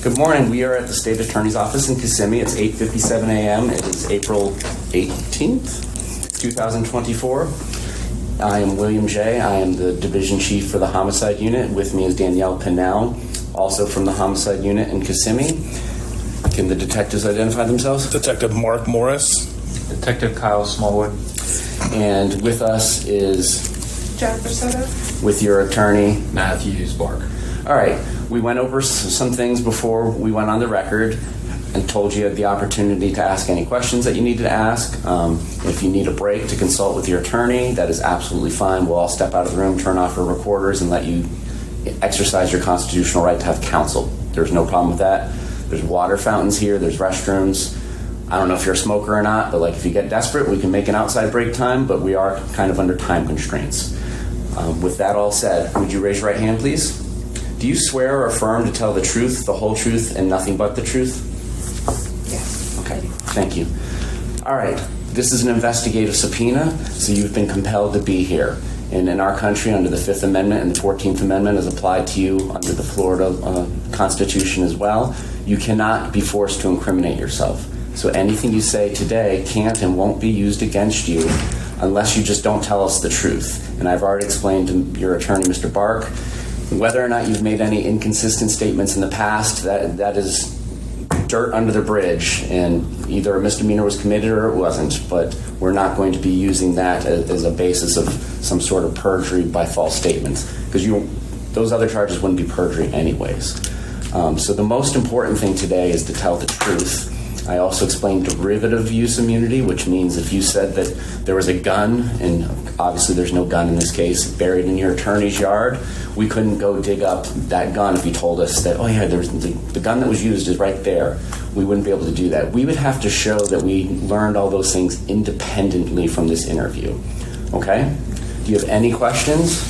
Good morning. We are at the State Attorney's Office in Kissimmee. It's 8:57 a.m. It is April 18th, 2024. I am William J. I am the Division Chief for the Homicide Unit. With me is Danielle Pinnell, also from the Homicide Unit in Kissimmee. Can the detectives identify themselves? Detective Mark Morris. Detective Kyle Smallwood. And with us is... Jennifer Soto. With your attorney... Matthew Bark. All right. We went over some things before we went on the record and told you the opportunity to ask any questions that you needed to ask. If you need a break to consult with your attorney, that is absolutely fine. We'll all step out of the room, turn off our recorders, and let you exercise your constitutional right to have counsel. There's no problem with that. There's water fountains here. There's restrooms. I don't know if you're a smoker or not, but if you get desperate, we can make an outside break time, but we are kind of under time constraints. With that all said, would you raise your right hand, please? Do you swear or affirm to tell the truth, the whole truth, and nothing but the truth? Yes. Okay, thank you. All right, this is an investigative subpoena, so you've been compelled to be here. And in our country, under the 5th Amendment and the 14th Amendment as applied to you under the Florida Constitution as well, you cannot be forced to incriminate yourself. So anything you say today can't and won't be used against you unless you just don't tell us the truth. And I've already explained to your attorney, Mr. Bark, whether or not you've made any inconsistent statements in the past, that is dirt under the bridge, and either a misdemeanor was committed or it wasn't, but we're not going to be using that as a basis of some sort of perjury by false statements, because those other charges wouldn't be perjury anyways. So the most important thing today is to tell the truth. I also explained derivative use immunity, which means if you said that there was a gun, and obviously there's no gun in this case, buried in your attorney's yard, we couldn't go dig up that gun if you told us that, oh yeah, there's the gun that was used is right there. We wouldn't be able to do that. We would have to show that we learned all those things independently from this interview. Okay? Do you have any questions?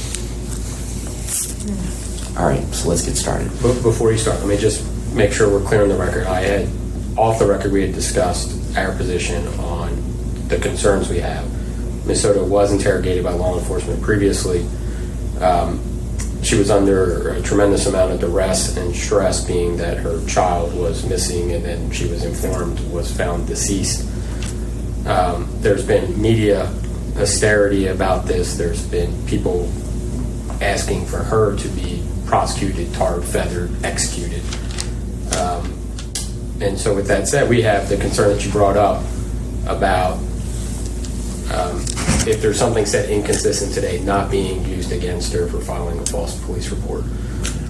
All right, so let's get started. Before you start, let me just make sure we're clear on the record. Off the record, we had discussed our position on the concerns we have. Ms. Soto was interrogated by law enforcement previously. She was under a tremendous amount of duress and stress, being that her child was missing and then she was informed was found deceased. There's been media hysteria about this. There's been people asking for her to be prosecuted, tarred, feathered, executed. And so with that said, we have the concern that you brought up about if there's something said inconsistent today, not being used against her for filing a false police report.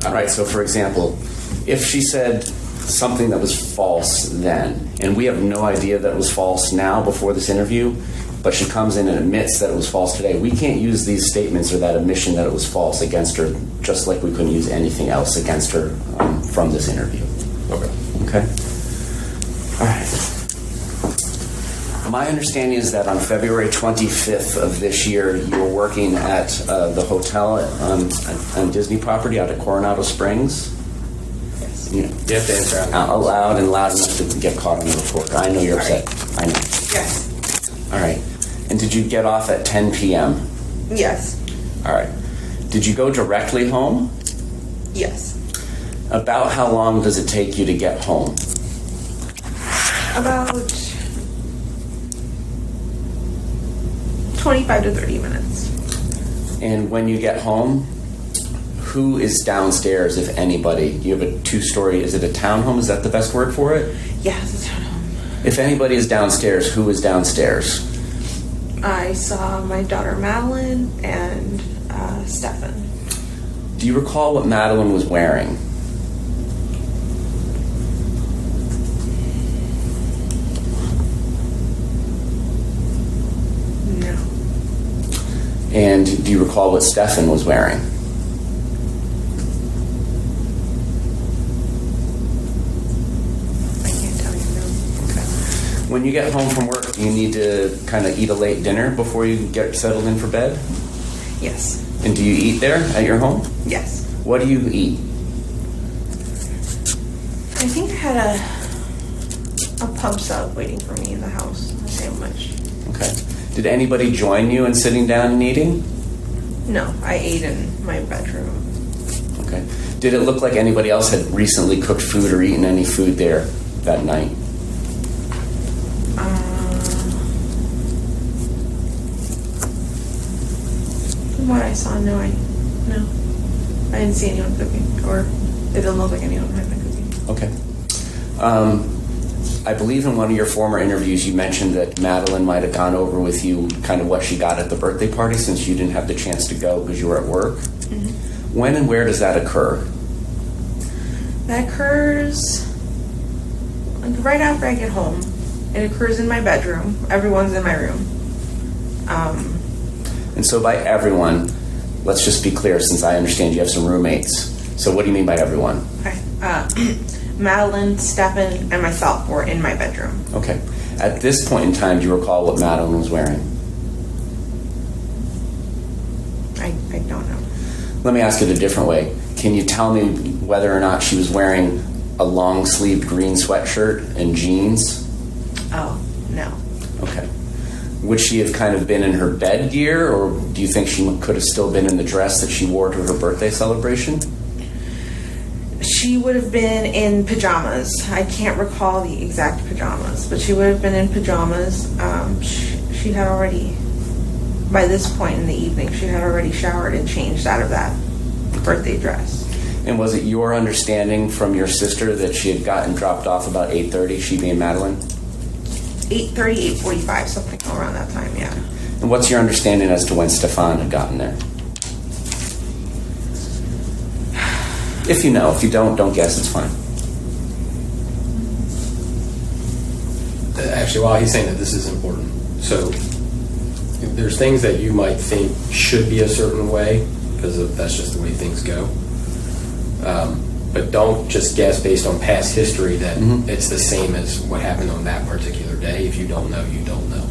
Right, so for example, if she said something that was false then, and we have no idea that it was false now before this interview, but she comes in and admits that it was false today, we can't use these statements or that admission that it was false against her, just like we couldn't use anything else against her from this interview. Okay? All right. My understanding is that on February 25th of this year, you were working at the hotel on Disney property out at Coronado Springs. Yes. You have to answer Out loud and loud enough to get caught on the recorder. I know you're upset. I know. Yes. All right. And did you get off at 10 p.m.? Yes. All right. Did you go directly home? Yes. About how long does it take you to get home? About 25 to 30 minutes. And when you get home, who is downstairs, if anybody? You have a two-story, is it a townhome? Is that the best word for it? Yes, it's at home. If anybody is downstairs, who is downstairs? I saw my daughter Madeline and Stefan. Do you recall what Madeline was wearing? No. And do you recall what Stefan was wearing? I can't tell you, no. Okay. When you get home from work, do you need to kind of eat a late dinner before you get settled in for bed? Yes. And do you eat there at your home? Yes. What do you eat? I think I had a pub sub waiting for me in the house, a sandwich. Okay. Did anybody join you in sitting down and eating? No, I ate in my bedroom. Okay. Did it look like anybody else had recently cooked food or eaten any food there that night? From what I saw, no. I didn't see anyone cooking, or it didn't look like anyone had been cooking. Okay. I believe in one of your former interviews you mentioned that Madeline might have gone over with you kind of what she got at the birthday party since you didn't have the chance to go because you were at work. Mm-hmm. When and where does that occur? That occurs like right after I get home. It occurs in my bedroom. Everyone's in my room. And so by everyone, let's just be clear since I understand you have some roommates. So what do you mean by everyone? Okay. Madeline, Stefan, and myself were in my bedroom. Okay. At this point in time, do you recall what Madeline was wearing? I don't know. Let me ask it a different way. Can you tell me whether or not she was wearing a long-sleeved green sweatshirt and jeans? Oh, no. Okay. Would she have kind of been in her bed gear, or do you think she could have still been in the dress that she wore to her birthday celebration? She would have been in pajamas. I can't recall the exact pajamas, but she would have been in pajamas. She had already, by this point in the evening, she had already showered and changed out of that birthday dress. And was it your understanding from your sister that she had gotten dropped off about 8:30, she being Madeline? 8:30, 8:45, something around that time, yeah. And what's your understanding as to when Stefan had gotten there? If you know. If you don't guess, it's fine. Actually, while he's saying that, this is important. So there's things that you might think should be a certain way because that's just the way things go. But don't just guess based on past history that it's the same as what happened on that particular day. If you don't know, you don't know.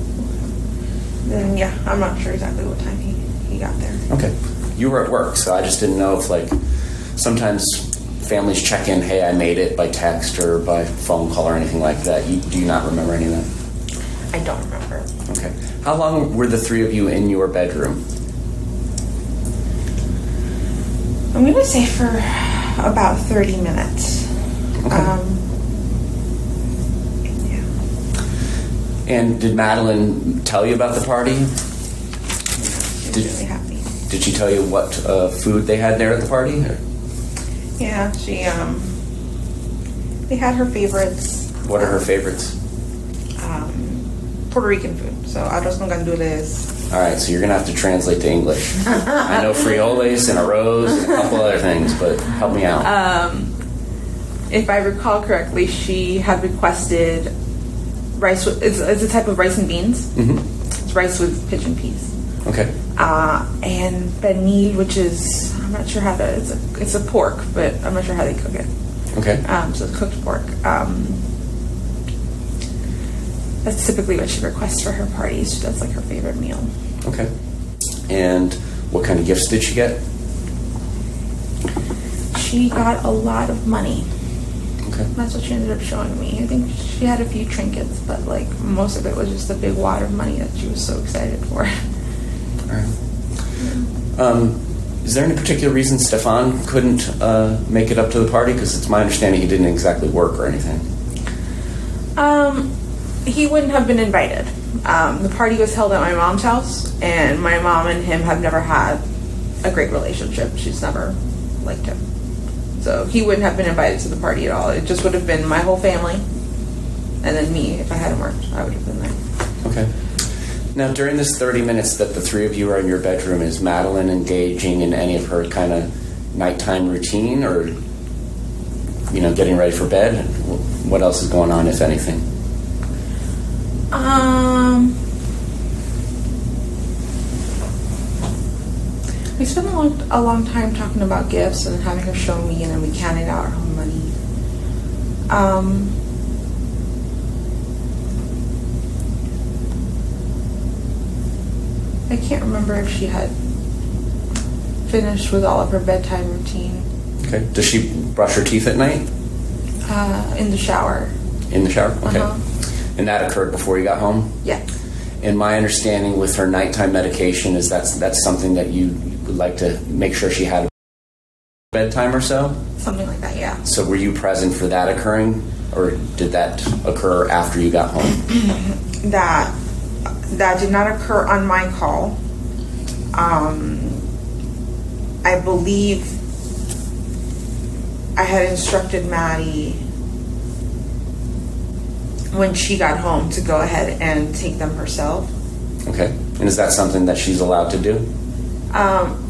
Then, yeah, I'm not sure exactly what time he got there. Okay. You were at work, so I just didn't know if, like, sometimes families check in, hey, I made it, by text or by phone call or anything like that. Do you not remember any of that? I don't remember. Okay. How long were the three of you in your bedroom? I'm going to say for about 30 minutes. Okay. Yeah. And did Madeline tell you about the party? She was really happy. Did she tell you what food they had there at the party? Yeah, they had her favorites. What are her favorites? Puerto Rican food. So arroz con gandules. All right, so you're going to have to translate to English. I know frijoles and arroz and a couple other things, but help me out. If I recall correctly, she had requested rice. It's a type of rice and beans. Mm-hmm. It's rice with pigeon peas. Okay. And pernil, which is, I'm not sure how to, it's a pork, but I'm not sure how they cook it. Okay. So it's cooked pork. That's typically what she requests for her parties. That's like her favorite meal. Okay. And what kind of gifts did she get? She got a lot of money. Okay. That's what she ended up showing me. I think she had a few trinkets, but like most of it was just a big wad of money that she was so excited for. All right. Is there any particular reason Stefan couldn't make it up to the party? Because it's my understanding he didn't exactly work or anything. He wouldn't have been invited. The party was held at my mom's house, and my mom and him have never had a great relationship. She's never liked him. So he wouldn't have been invited to the party at all. It just would have been my whole family, and then me. If I hadn't worked, I would have been there. Okay. Now, during this 30 minutes that the three of you are in your bedroom, is Madeline engaging in any of her kind of nighttime routine or, getting ready for bed? What else is going on, if anything? We spent a long time talking about gifts and having her show me, and then we counted out our own money. I can't remember if she had finished with all of her bedtime routine. Okay. Does she brush her teeth at night? In the shower. In the shower? Okay. Uh-huh. And that occurred before you got home? Yeah. And my understanding with her nighttime medication is that's something that you would like to make sure she had bedtime or so? Something like that, yeah. So were you present for that occurring, or did that occur after you got home? That did not occur on my call. I believe I had instructed Maddie when she got home to go ahead and take them herself. Okay. And is that something that she's allowed to do?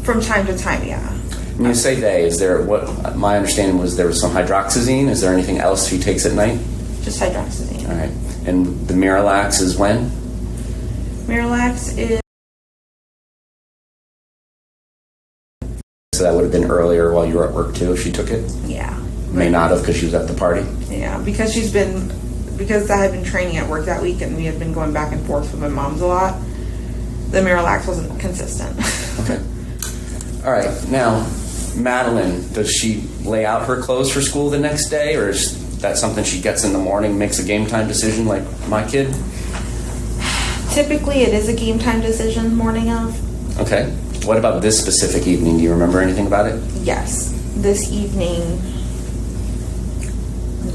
From time to time, yeah. When you say they, is there what my understanding was there was some hydroxyzine? Is there anything else she takes at night? Just hydroxyzine. All right. And the Miralax is when? Miralax is... So that would have been earlier while you were at work too if she took it? Yeah. May not have because she was at the party? Yeah, because I had been training at work that week and we had been going back and forth with my mom's a lot, the Miralax wasn't consistent. Okay. All right. Now, Madeline, does she lay out her clothes for school the next day, or is that something she gets in the morning, makes a game time decision like my kid? Typically, it is a game time decision morning of. Okay. What about this specific evening? Do you remember anything about it? Yes. This evening,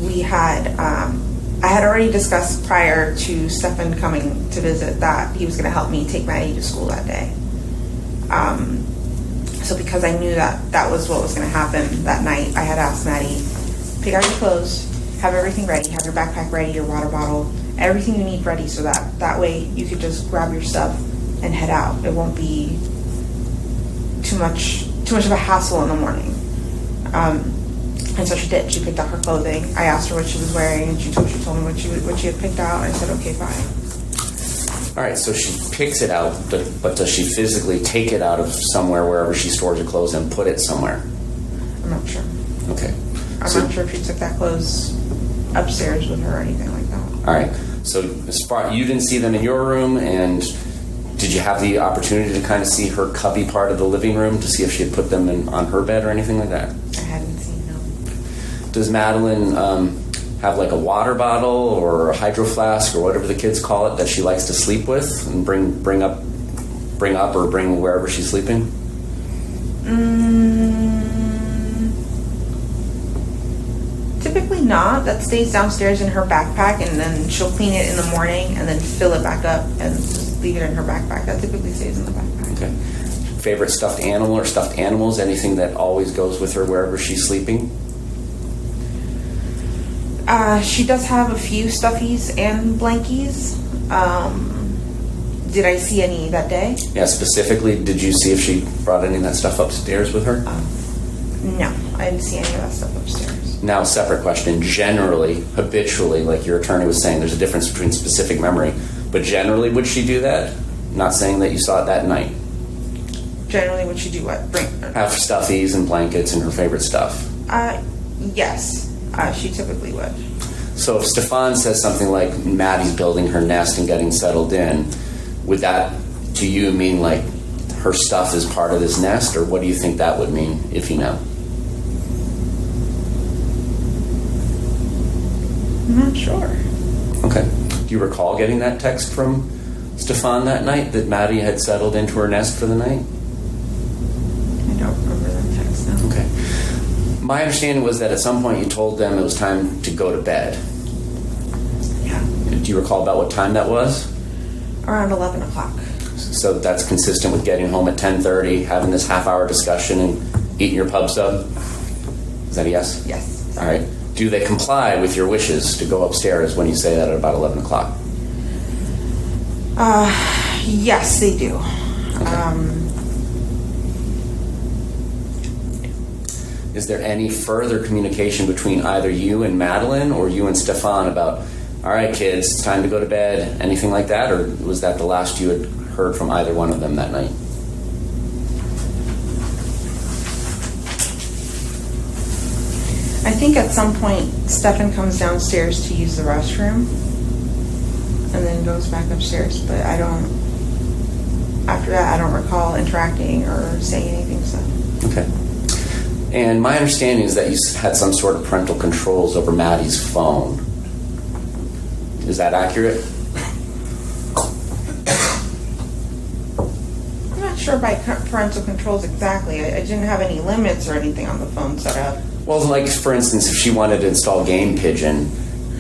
we had, I had already discussed prior to Stefan coming to visit that he was going to help me take Maddie to school that day. So because I knew that was what was going to happen that night, I had asked Maddie, pick out your clothes, have everything ready, have your backpack ready, your water bottle, everything you need ready so that way you could just grab your stuff and head out. It won't be too much of a hassle in the morning. And so she did. She picked out her clothing. I asked her what she was wearing, and she told me what she had picked out. I said, okay, fine. All right, so she picks it out, but does she physically take it out of somewhere, wherever she stores her clothes, and put it somewhere? I'm not sure. Okay. I'm not sure if she took that clothes upstairs with her or anything like that. All right. So as far you didn't see them in your room, and did you have the opportunity to kind of see her cubby part of the living room to see if she had put them on her bed or anything like that? I hadn't seen no. Does Madeline have like a water bottle or a hydro flask or whatever the kids call it that she likes to sleep with and bring up or bring wherever she's sleeping? Typically not. That stays downstairs in her backpack, and then she'll clean it in the morning and then fill it back up and just leave it in her backpack. That typically stays in the backpack. Okay. Favorite stuffed animal or stuffed animals? Anything that always goes with her wherever she's sleeping? She does have a few stuffies and blankies. Did I see any that day? Yeah, specifically, did you see if she brought any of that stuff upstairs with her? No, I didn't see any of that stuff upstairs. Now, separate question. Generally, habitually, like your attorney was saying, there's a difference between specific memory, but generally, would she do that? Not saying that you saw it that night. Generally, would she do what? Have stuffies and blankets and her favorite stuff. Yes. She typically would. So if Stefan says something like Maddie's building her nest and getting settled in, would that to you mean like her stuff is part of this nest, or what do you think that would mean, if you know? I'm not sure. Okay. Do you recall getting that text from Stefan that night that Maddie had settled into her nest for the night? I don't remember that text now. Okay. My understanding was that at some point you told them it was time to go to bed. Yeah. Do you recall about what time that was? Around 11 o'clock. So that's consistent with getting home at 10:30, having this half-hour discussion and eating your pub sub? Is that a yes? Yes. All right. Do they comply with your wishes to go upstairs when you say that at about 11 o'clock? Yes, they do. Okay. Is there any further communication between either you and Madeline or you and Stefan about, all right, kids, it's time to go to bed, anything like that? Or was that the last you had heard from either one of them that night? I think at some point Stefan comes downstairs to use the restroom and then goes back upstairs, but after that I don't recall interacting or saying anything. So. Okay. And my understanding is that you had some sort of parental controls over Maddie's phone. Is that accurate? I'm not sure by parental controls exactly. I didn't have any limits or anything on the phone set up. Well, like for instance, if she wanted to install Game Pigeon,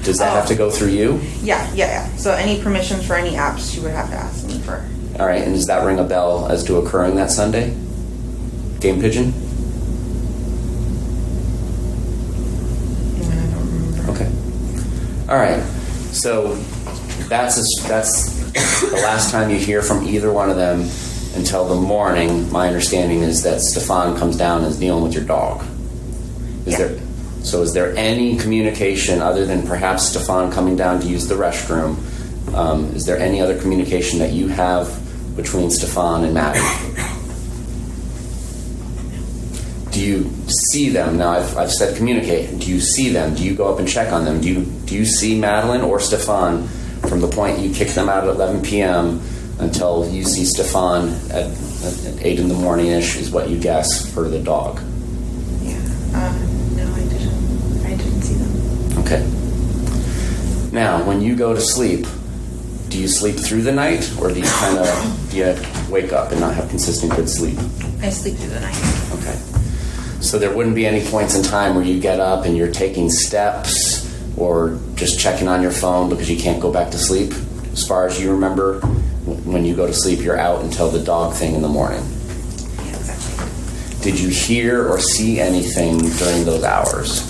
does that have to go through you? Yeah. So any permissions for any apps, she would have to ask me for. All right, and does that ring a bell as to occurring that Sunday? Game Pigeon? I don't remember. Okay. All right. So that's the last time you hear from either one of them until the morning. My understanding is that Stefan comes down and is dealing with your dog. Is there any communication other than perhaps Stefan coming down to use the restroom? Is there any other communication that you have between Stefan and Maddie? Do you see them? Now, I've said communicate. Do you see them? Do you go up and check on them? Do you see Madeline or Stefan from the point you kick them out at 11 p.m. until you see Stefan at 8 in the morning-ish is what you guess for the dog? Yeah. No, I didn't see them. Okay. Now, when you go to sleep, do you sleep through the night, or do you wake up and not have consistent good sleep? I sleep through the night. Okay. So there wouldn't be any points in time where you get up and you're taking steps or just checking on your phone because you can't go back to sleep? As far as you remember, when you go to sleep, you're out until the dog thing in the morning. Yeah, exactly. Did you hear or see anything during those hours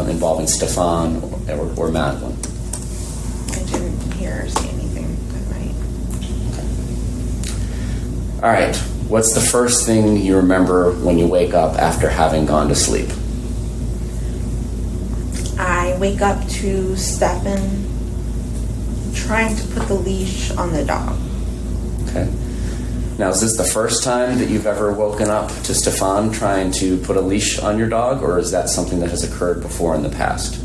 involving Stefan or Madeline? I didn't hear or see anything that night. All right. What's the first thing you remember when you wake up after having gone to sleep? I wake up to Stefan trying to put the leash on the dog. Okay. Now, is this the first time that you've ever woken up to Stefan trying to put a leash on your dog, or is that something that has occurred before in the past?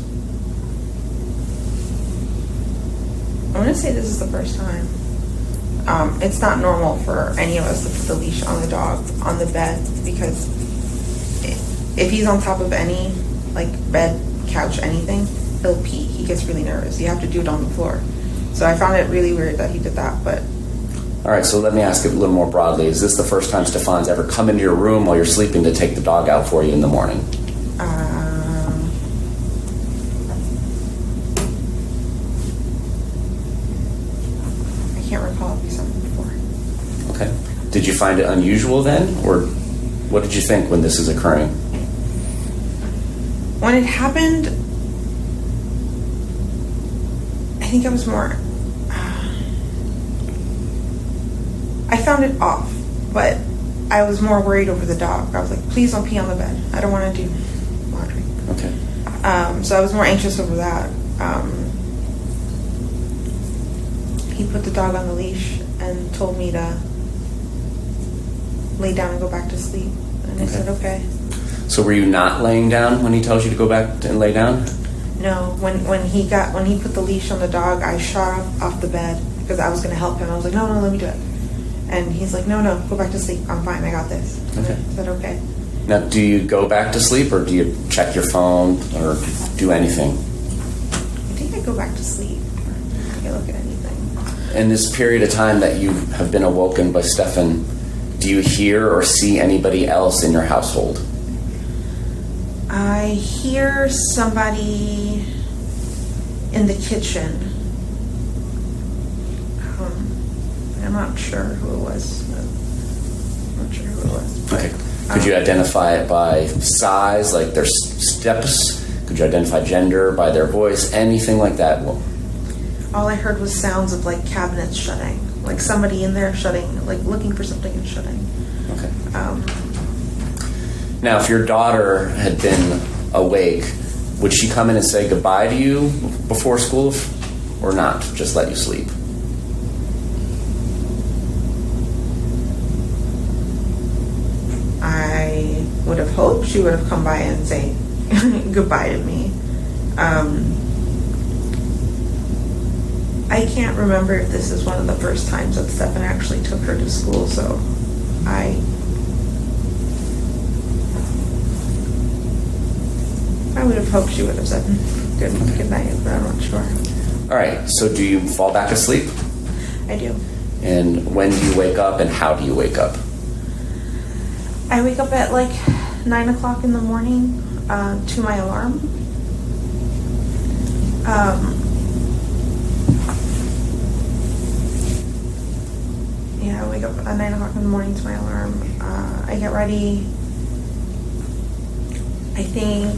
I'm going to say this is the first time. It's not normal for any of us to put the leash on the dog on the bed, because if he's on top of any, like, bed, couch, anything, he'll pee. He gets really nervous. You have to do it on the floor. So I found it really weird that he did that, but... All right, so let me ask it a little more broadly. Is this the first time Stefan's ever come into your room while you're sleeping to take the dog out for you in the morning? I can't recall if he said it before. Okay. Did you find it unusual then, or what did you think when this is occurring? When it happened, I think I was more... I found it off, but I was more worried over the dog. I was like, please don't pee on the bed. I don't want to do laundry. Okay. So I was more anxious over that. He put the dog on the leash and told me to lay down and go back to sleep. And I said, okay. So were you not laying down when he tells you to go back and lay down? No, when he put the leash on the dog, I shot off the bed because I was going to help him. I was like, no, let me do it. And he's like, no, go back to sleep. I'm fine. I got this. Okay. I said, okay. Now, do you go back to sleep, or do you check your phone or do anything? I think I go back to sleep. I can look at anything. In this period of time that you have been awoken by Stefan, do you hear or see anybody else in your household? I hear somebody in the kitchen. I'm not sure who it was. Okay. Could you identify it by size, like their steps? Could you identify gender by their voice? Anything like that? Well, all I heard was sounds of like cabinets shutting, like somebody in there shutting, like looking for something and shutting. Okay. Now, if your daughter had been awake, would she come in and say goodbye to you before school, or not? Just let you sleep? I would have hoped she would have come by and say goodbye to me. I can't remember if this is one of the first times that Stefan actually took her to school, so I would have hoped she would have said good night, but I'm not sure. All right, so do you fall back asleep? I do. And when do you wake up, and how do you wake up? I wake up at like 9 o'clock in the morning to my alarm. Yeah, I wake up at 9 o'clock in the morning to my alarm. I get ready. I think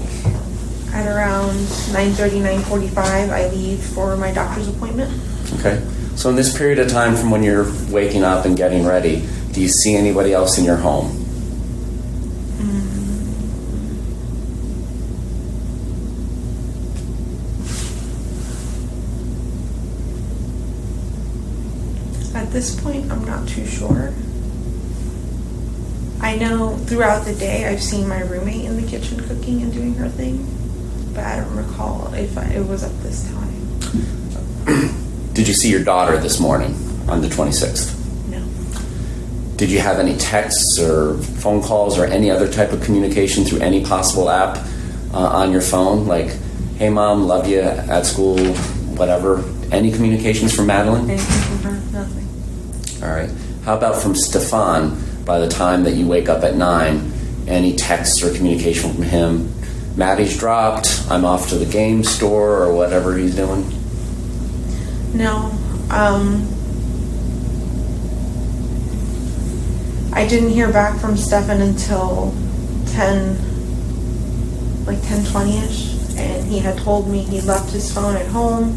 at around 9:30, 9:45, I leave for my doctor's appointment. Okay. So in this period of time from when you're waking up and getting ready, do you see anybody else in your home? At this point, I'm not too sure. I know throughout the day I've seen my roommate in the kitchen cooking and doing her thing, but I don't recall if it was at this time. Did you see your daughter this morning on the 26th? No. Did you have any texts or phone calls or any other type of communication through any possible app on your phone? Like, hey mom, love you at school, whatever. Any communications from Madeline? Anything from her? Nothing. All right. How about from Stefan by the time that you wake up at 9? Any texts or communication from him? Maddie's dropped, I'm off to the game store, or whatever he's doing? No. I didn't hear back from Stefan until 10:20ish, and he had told me he left his phone at home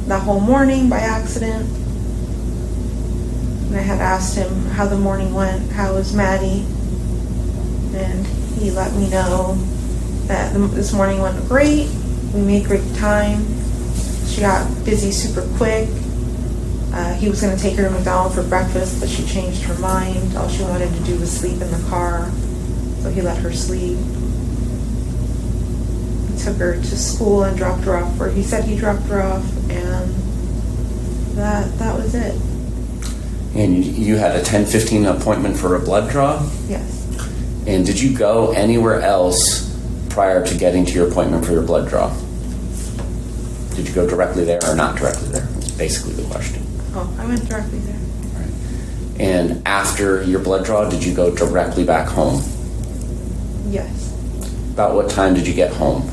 that whole morning by accident. And I had asked him how the morning went, how was Maddie, and he let me know that this morning went great. We made great time. She got busy super quick. He was going to take her to McDonald's for breakfast, but she changed her mind. All she wanted to do was sleep in the car, so he let her sleep. He took her to school and dropped her off where he said he dropped her off, and that was it. And you had a 10:15 appointment for a blood draw? Yes. And did you go anywhere else prior to getting to your appointment for your blood draw? Did you go directly there or not directly there? That's basically the question. Oh, I went directly there. All right. And after your blood draw, did you go directly back home? Yes. About what time did you get home?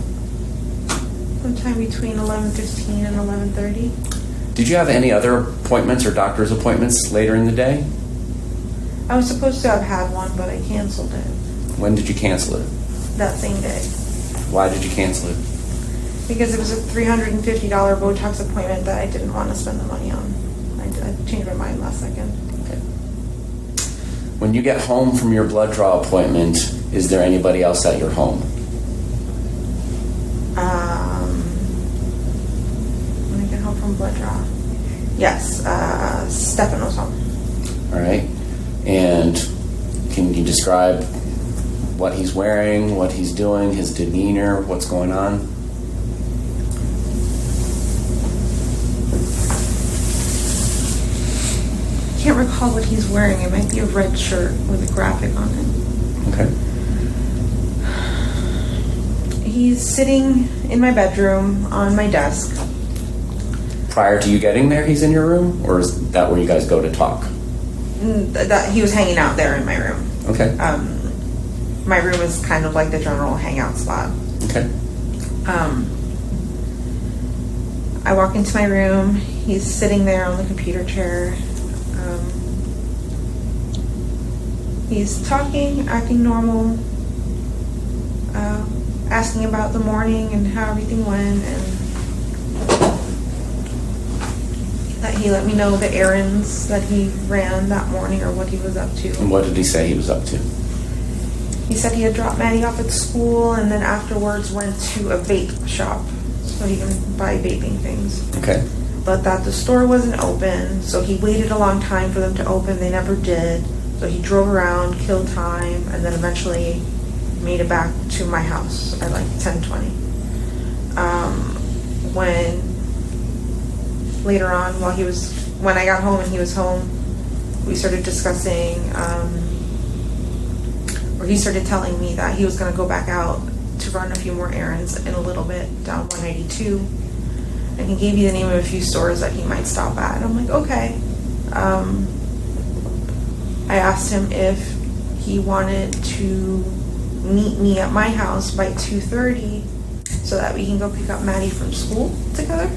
Sometime between 11:15 and 11:30. Did you have any other appointments or doctor's appointments later in the day? I was supposed to have had one, but I canceled it When did you cancel it? that same day. Why did you cancel it? Because it was a $350 Botox appointment that I didn't want to spend the money on. I changed my mind last second. Okay. When you get home from your blood draw appointment, is there anybody else at your home? When I get home from blood draw. Yes, Stefan was home. All right. And can you describe what he's wearing, what he's doing, his demeanor, what's going on? I can't recall what he's wearing. It might be a red shirt with a graphic on it. Okay. He's sitting in my bedroom on my desk. Prior to you getting there, he's in your room? Or is that where you guys go to talk? That he was hanging out there in my room. Okay. My room is kind of like the general hangout spot. Okay. I walk into my room. He's sitting there on the computer chair. He's talking, acting normal, asking about the morning and how everything went, and that he let me know the errands that he ran that morning or what he was up to. And what did he say he was up to? He said he had dropped Maddie off at school and then afterwards went to a vape shop so he can buy vaping things. Okay. But that the store wasn't open, so he waited a long time for them to open. They never did. So he drove around, killed time, and then eventually made it back to my house at like 10:20. When later on, when I got home and he was home, we started discussing, or he started telling me that he was going to go back out to run a few more errands in a little bit down 182. And he gave me the name of a few stores that he might stop at. And I'm like, okay. I asked him if he wanted to meet me at my house by 2:30 so that we can go pick up Maddie from school together.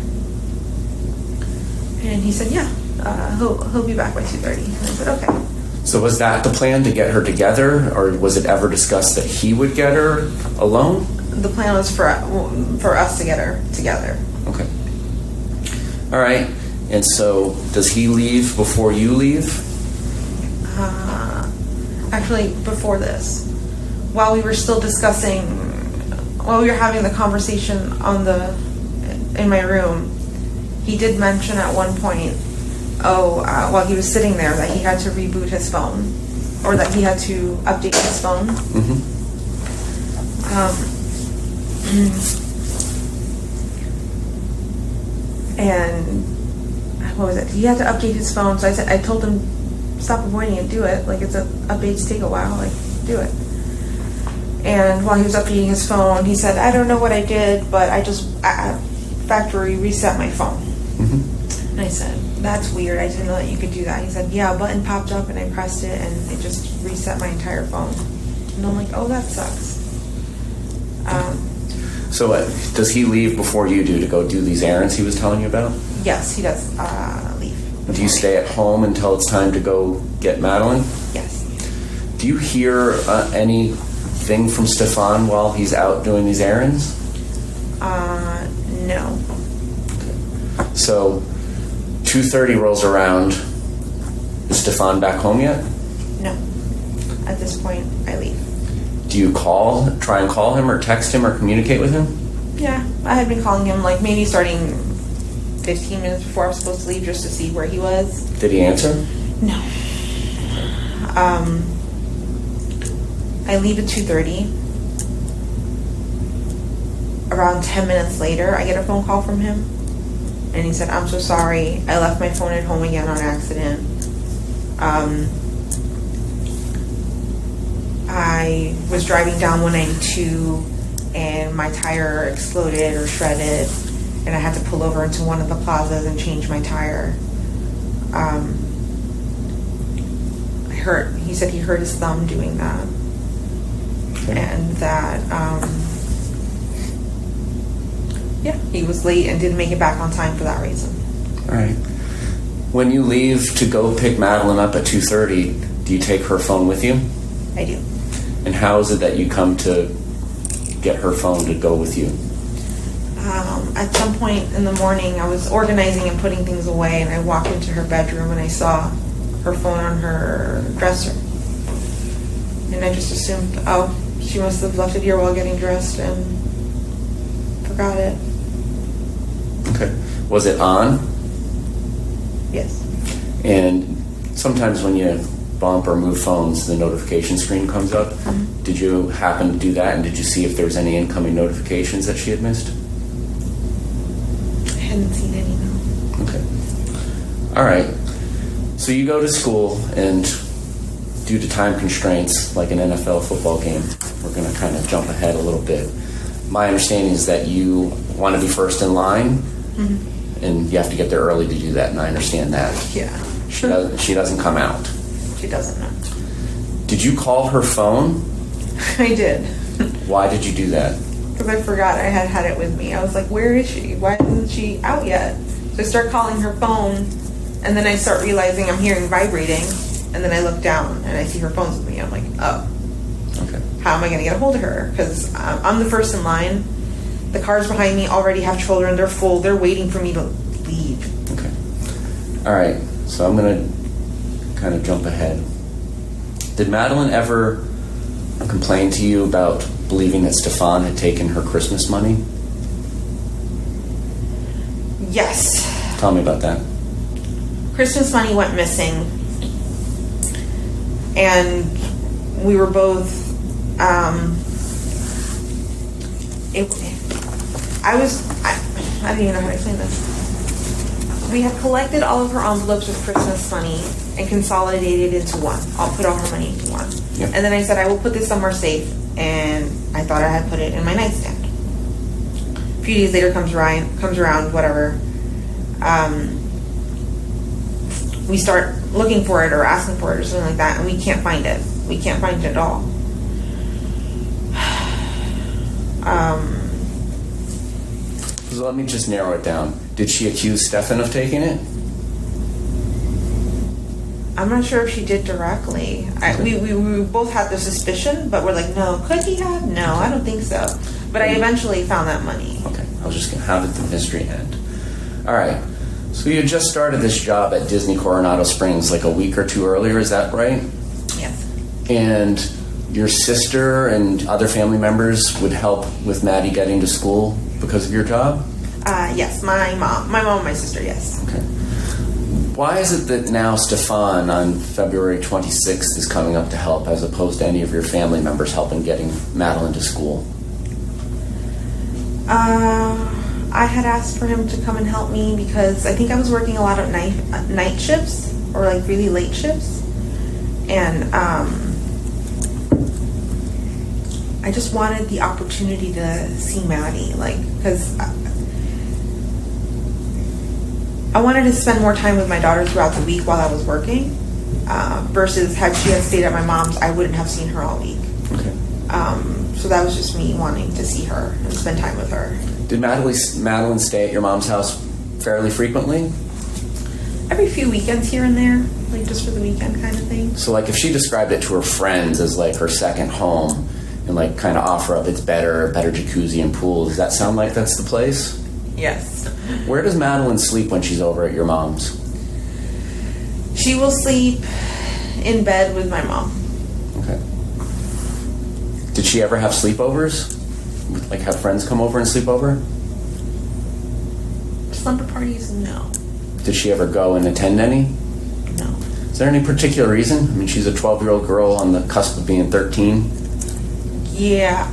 And he said, yeah, he'll be back by 2:30. And I said, okay. So was that the plan, to get her together, or was it ever discussed that he would get her alone? The plan was for us to get her together. Okay. All right. And so does he leave before you leave? Actually, before this, while we were still discussing, while we were having the conversation in my room, he did mention at one point, while he was sitting there, that he had to reboot his phone, or that he had to update his phone. Mm-hmm. And what was it? He had to update his phone. So I told him, stop avoiding it, do it. Like, updates take a while. Like, do it. And while he was updating his phone, he said, I don't know what I did, but I just factory reset my phone. Mm-hmm. And I said, that's weird. I didn't know that you could do that. He said, yeah, a button popped up and I pressed it and it just reset my entire phone. And I'm like, oh, that sucks. So does he leave before you do to go do these errands he was telling you about? Yes, he does leave. Do you stay at home until it's time to go get Madeline? Yes. Do you hear anything from Stefan while he's out doing these errands? No. So 2:30 rolls around. Is Stefan back home yet? No. At this point, I leave. Do you try and call him or text him or communicate with him? Yeah, I had been calling him, like, maybe starting 15 minutes before I was supposed to leave, just to see where he was. Did he answer? No. I leave at 2:30. Around 10 minutes later, I get a phone call from him. And he said, I'm so sorry. I left my phone at home again on accident. I was driving down 192 and my tire exploded or shredded. And I had to pull over into one of the plazas and change my tire. He said he hurt his thumb doing that. Okay. And that, he was late and didn't make it back on time for that reason. All right. When you leave to go pick Madeline up at 2:30, do you take her phone with you? I do. And how is it that you come to get her phone to go with you? At some point in the morning, I was organizing and putting things away, and I walked into her bedroom and I saw her phone on her dresser. And I just assumed, she must have left it here while getting dressed and forgot it. Okay. Was it on? Yes. And sometimes when you bump or move phones, the notification screen comes up. Mm-hmm. Did you happen to do that, and did you see if there was any incoming notifications that she had missed? I hadn't seen any, no. Okay. All right. So you go to school, and due to time constraints, like an NFL football game, we're going to kind of jump ahead a little bit. My understanding is that you want to be first in line, Mm-hmm. and you have to get there early to do that, and I understand that. Yeah. She doesn't come out. She doesn't know. Did you call her phone? I did. Why did you do that? Because I forgot I had it with me. I was like, where is she? Why isn't she out yet? So I start calling her phone, and then I start realizing I'm hearing vibrating, and then I look down, and I see her phone's with me. I'm like, oh. Okay. How am I going to get a hold of her? Because I'm the first in line. The cars behind me already have children. They're full. They're waiting for me to leave. Okay. All right. So I'm going to kind of jump ahead. Did Madeline ever complain to you about believing that Stefan had taken her Christmas money? Yes. Tell me about that. Christmas money went missing. And we were both, I don't even know how to explain this. We had collected all of her envelopes with Christmas money and consolidated into one. I'll put all her money into one. Yep. And then I said, I will put this somewhere safe. And I thought I had put it in my nightstand. A few days later comes around, whatever. We start looking for it or asking for it or something like that, and we can't find it. We can't find it at all. So let me just narrow it down. Did she accuse Stefan of taking it? I'm not sure if she did directly. We both had the suspicion, but we're like, no, could he have? No, I don't think so. But I eventually found that money. Okay, I was just going to, how did the mystery end? All right, so you had just started this job at Disney Coronado Springs like a week or two earlier, is that right? Yes. And your sister and other family members would help with Maddie getting to school because of your job? Yes, my mom and my sister, yes. Okay. Why is it that now Stefan on February 26th is coming up to help as opposed to any of your family members helping getting Madeline to school? I had asked for him to come and help me because I think I was working a lot of night shifts or like really late shifts. And I just wanted the opportunity to see Maddie, like, because I wanted to spend more time with my daughter throughout the week while I was working, versus had she had stayed at my mom's, I wouldn't have seen her all week. Okay. So that was just me wanting to see her and spend time with her. Did Madeline stay at your mom's house fairly frequently? Every few weekends here and there, like just for the weekend kind of thing. So like if she described it to her friends as like her second home and like kind of offer up it's better jacuzzi and pool, does that sound like that's the place? Yes. Where does Madeline sleep when she's over at your mom's? She will sleep in bed with my mom. Okay. Did she ever have sleepovers? Like have friends come over and sleep over? Slumber parties, no. Did she ever go and attend any? No. Is there any particular reason? I mean, she's a 12-year-old girl on the cusp of being 13. Yeah,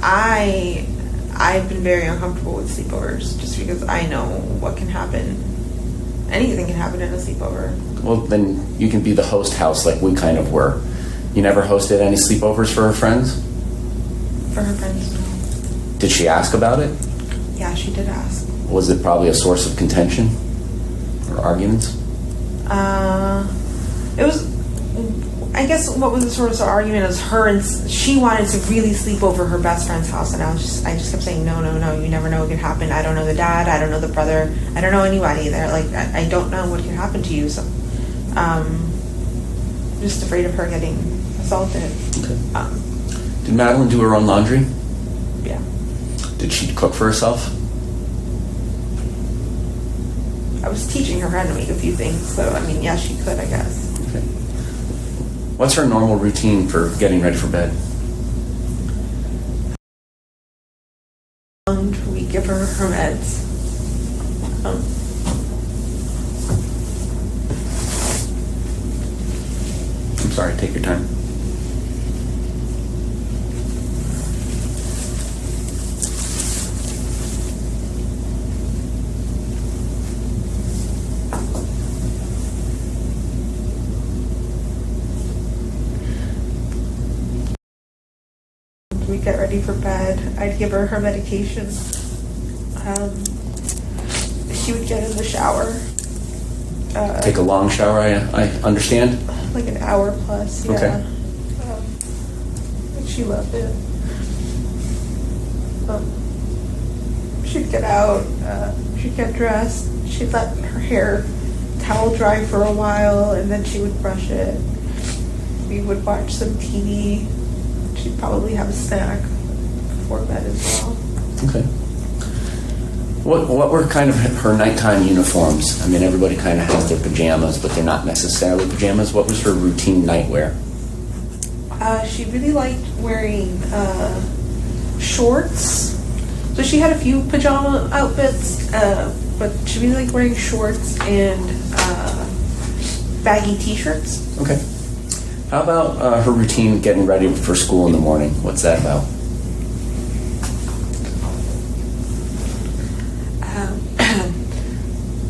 I've been very uncomfortable with sleepovers just because I know what can happen. Anything can happen in a sleepover. Well, then you can be the host house like we kind of were. You never hosted any sleepovers for her friends? For her friends, no. Did she ask about it? Yeah, she did ask. Was it probably a source of contention or arguments? It was, I guess what was the source of argument is her and she wanted to really sleep over her best friend's house, and I just kept saying no, you never know what could happen. I don't know the dad, I don't know the brother, I don't know anybody there. Like I don't know what could happen to you. So, just afraid of her getting assaulted. Okay. Did Madeline do her own laundry? Yeah. Did she cook for herself? I was teaching her how to make a few things, so I mean, yeah, she could, I guess. Okay. What's her normal routine for getting ready for bed? We give her her meds. I'm sorry, take your time. We get ready for bed. I'd give her her medication. She would get in the shower. Take a long shower, I understand. Like an hour plus, yeah. Okay. She loved it. She'd get out, she'd get dressed, she'd let her hair towel dry for a while, and then she would brush it. We would watch some TV. She'd probably have a snack before bed as well. Okay. What were kind of her nighttime uniforms? I mean, everybody kind of has their pajamas, but they're not necessarily pajamas. What was her routine nightwear? She really liked wearing shorts. So she had a few pajama outfits, but she really liked wearing shorts and baggy t-shirts. Okay. How about her routine getting ready for school in the morning? What's that about?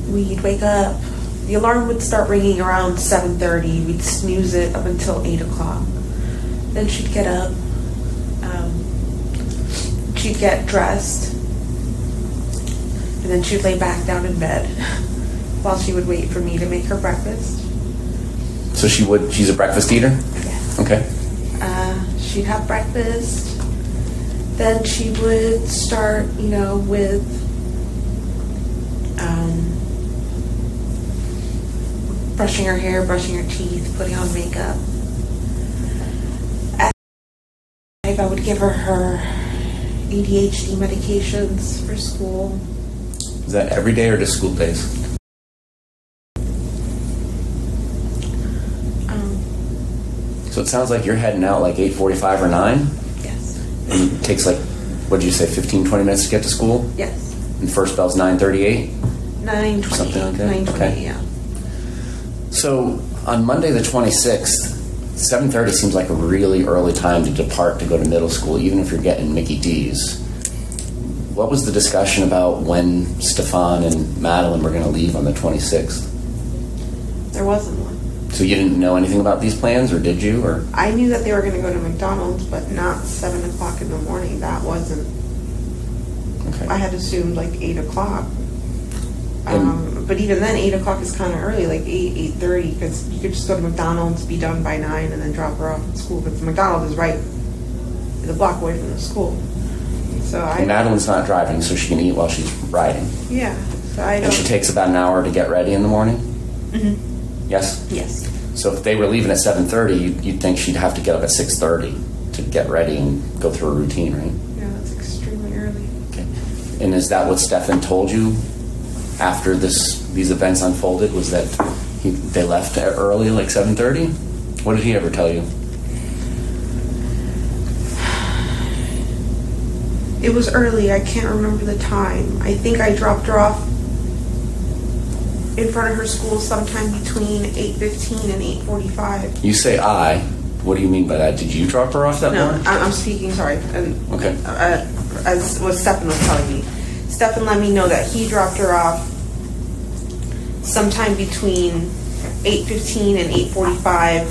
We'd wake up. The alarm would start ringing around 7:30. We'd snooze it up until 8 o'clock. Then she'd get up. She'd get dressed. And then she'd lay back down in bed while she would wait for me to make her breakfast. So she's a breakfast eater? Yeah. Okay. She'd have breakfast. Then she would start, with brushing her hair, brushing her teeth, putting on makeup. At 5, I would give her ADHD medications for school. Is that every day or just school days? So it sounds like you're heading out like 8:45 or 9? Yes. And it takes like, what did you say, 15, 20 minutes to get to school? Yes. And first bell's 9:38? 9:20. Something like that? 9:20, Okay. yeah. So on Monday the 26th, 7:30 seems like a really early time to depart to go to middle school, even if you're getting Mickey D's. What was the discussion about when Stefan and Madeline were going to leave on the 26th? There wasn't one. So you didn't know anything about these plans, or did you? Or I knew that they were going to go to McDonald's, but not 7 o'clock in the morning. That wasn't. okay. I had assumed like 8 o'clock. And- But even then, 8 o'clock is kind of early, like 8:30, because you could just go to McDonald's, be done by 9, and then drop her off at school. But the McDonald's is right the block away from the school. So And Madeline's not driving, so she can eat while she's riding. Yeah. So I don't. And she takes about an hour to get ready in the morning? Mhm. Yes? Yes. So if they were leaving at 7:30, you'd think she'd have to get up at 6:30 to get ready and go through a routine, right? Yeah, that's extremely early. Okay. And is that what Stefan told you after these events unfolded? Was that they left early, like 7:30? What did he ever tell you? It was early. I can't remember the time. I think I dropped her off in front of her school sometime between 8:15 and 8:45. You say I. What do you mean by that? Did you drop her off that No, morning? I'm speaking, sorry. And, Okay. as what Stefan was telling me. Stefan let me know that he dropped her off sometime between 8:15 and 8:45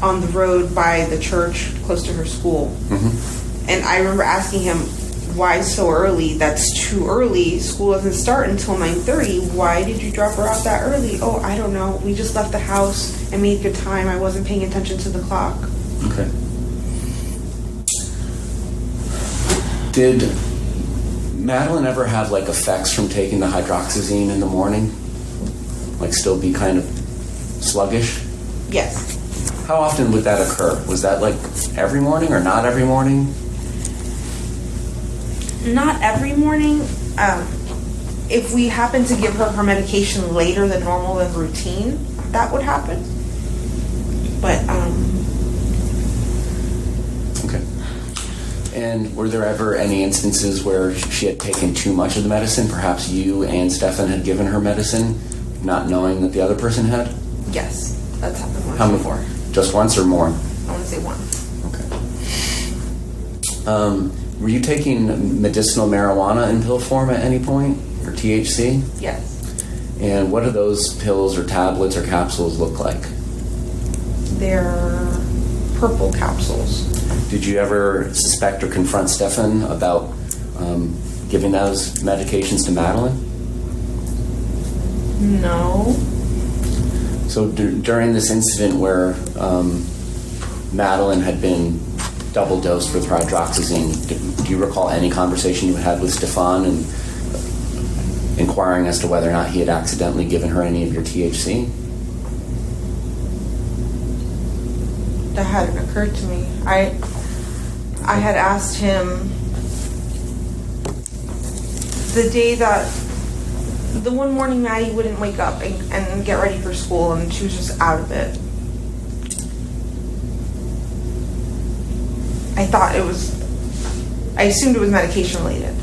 on the road by the church close to her school. Mm-hmm. And I remember asking him, why so early? That's too early. School doesn't start until 9:30. Why did you drop her off that early? Oh, I don't know. We just left the house and made good time. I wasn't paying attention to the clock. Okay. Did Madeline ever have like effects from taking the hydroxyzine in the morning? Like still be kind of sluggish? Yes. How often would that occur? Was that like every morning or not every morning? Not every morning. If we happen to give her medication later than normal than routine, that would happen. But, Okay. And were there ever any instances where she had taken too much of the medicine? Perhaps you and Stefan had given her medicine, not knowing that the other person had? yes, that's happened once How many? before. Just once or more? I want to say one. Okay. Were you taking medicinal marijuana in pill form at any point, or THC? Yes. And what do those pills or tablets or capsules look like? They're purple capsules. Did you ever suspect or confront Stefan about giving those medications to Madeline? No. So during this incident where Madeline had been double dosed with hydroxyzine, do you recall any conversation you had with Stefan and inquiring as to whether or not he had accidentally given her any of your THC? That hadn't occurred to me. I had asked him the one morning Maddie wouldn't wake up and get ready for school, and she was just out of it. I assumed it was medication related.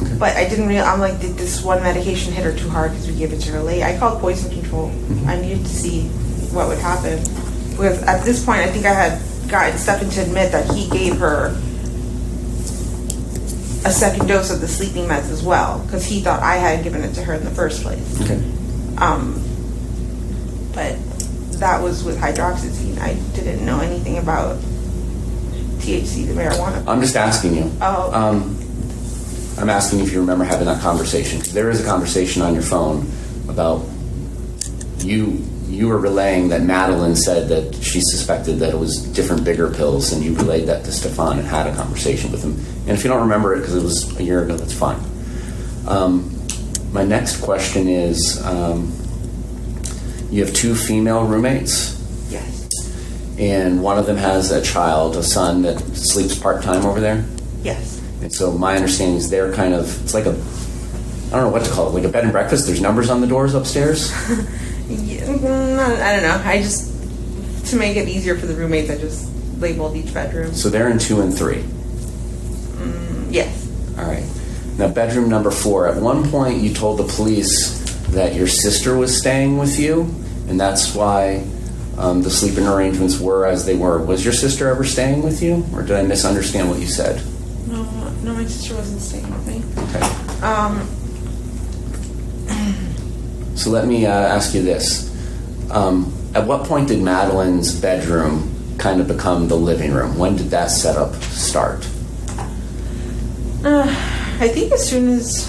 Okay. But I didn't I'm like, did this one medication hit her too hard because we gave it to her late? I called poison control. Mm-hmm. I needed to see what would happen. Because at this point, I think I had gotten Stefan to admit that he gave her a second dose of the sleeping meds as well, because he thought I had given it to her in the first place. Okay. But that was with hydroxyzine. I didn't know anything about THC, the marijuana. I'm just asking you. Oh. I'm asking if you remember having that conversation. There is a conversation on your phone about you you were relaying that Madeline said that she suspected that it was different, bigger pills, and you relayed that to Stefan and had a conversation with him. And if you don't remember it because it was a year ago, that's fine. My next question is, you have 2 female roommates, Yes. and one of them has a child, a son, that sleeps part-time over there. Yes. And so my understanding is they're kind of, it's like a, I don't know what to call it, like a bed and breakfast. There's numbers on the doors upstairs. Yeah, I don't know. I just, to make it easier for the roommates, I just labeled each bedroom. So they're in 2 and 3. Yes. All right. Now, bedroom number 4. At one point, you told the police that your sister was staying with you, and that's why the sleeping arrangements were as they were. Was your sister ever staying with you, or did I misunderstand what you said? No, my sister wasn't staying with me. Okay. So let me ask you this. At what point did Madeline's bedroom kind of become the living room? When did that setup start? I think as soon as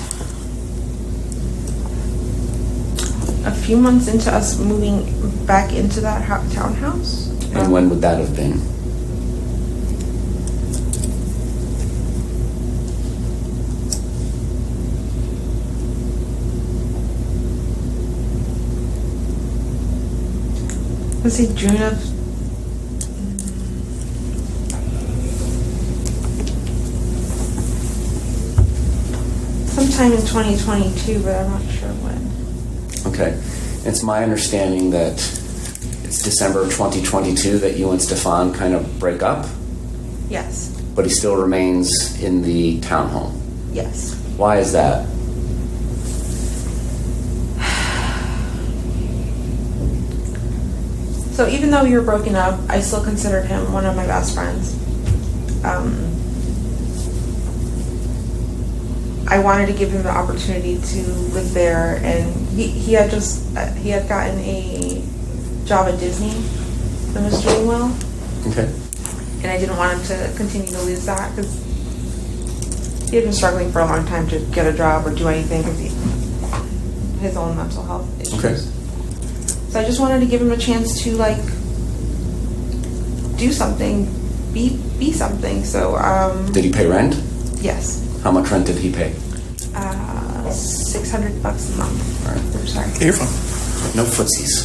a few months into us moving back into that townhouse. And when would that have been? Let's say June of sometime in 2022, but I'm not sure when. Okay. It's my understanding that it's December of 2022 that you and Stefan kind of break up, Yes. but he still remains in the townhome. Yes. Why is that? So even though we were broken up, I still considered him one of my best friends. I wanted to give him the opportunity to live there, and he had gotten a job at Disney and was doing well, Okay. and I didn't want him to continue to lose that because he had been struggling for a long time to get a job or do anything because his own mental health issues. Okay. So I just wanted to give him a chance to like do something, be something. So Did he pay rent? yes, How much rent did he pay? $600 a month. All right. I'm sorry. Here from No footsies.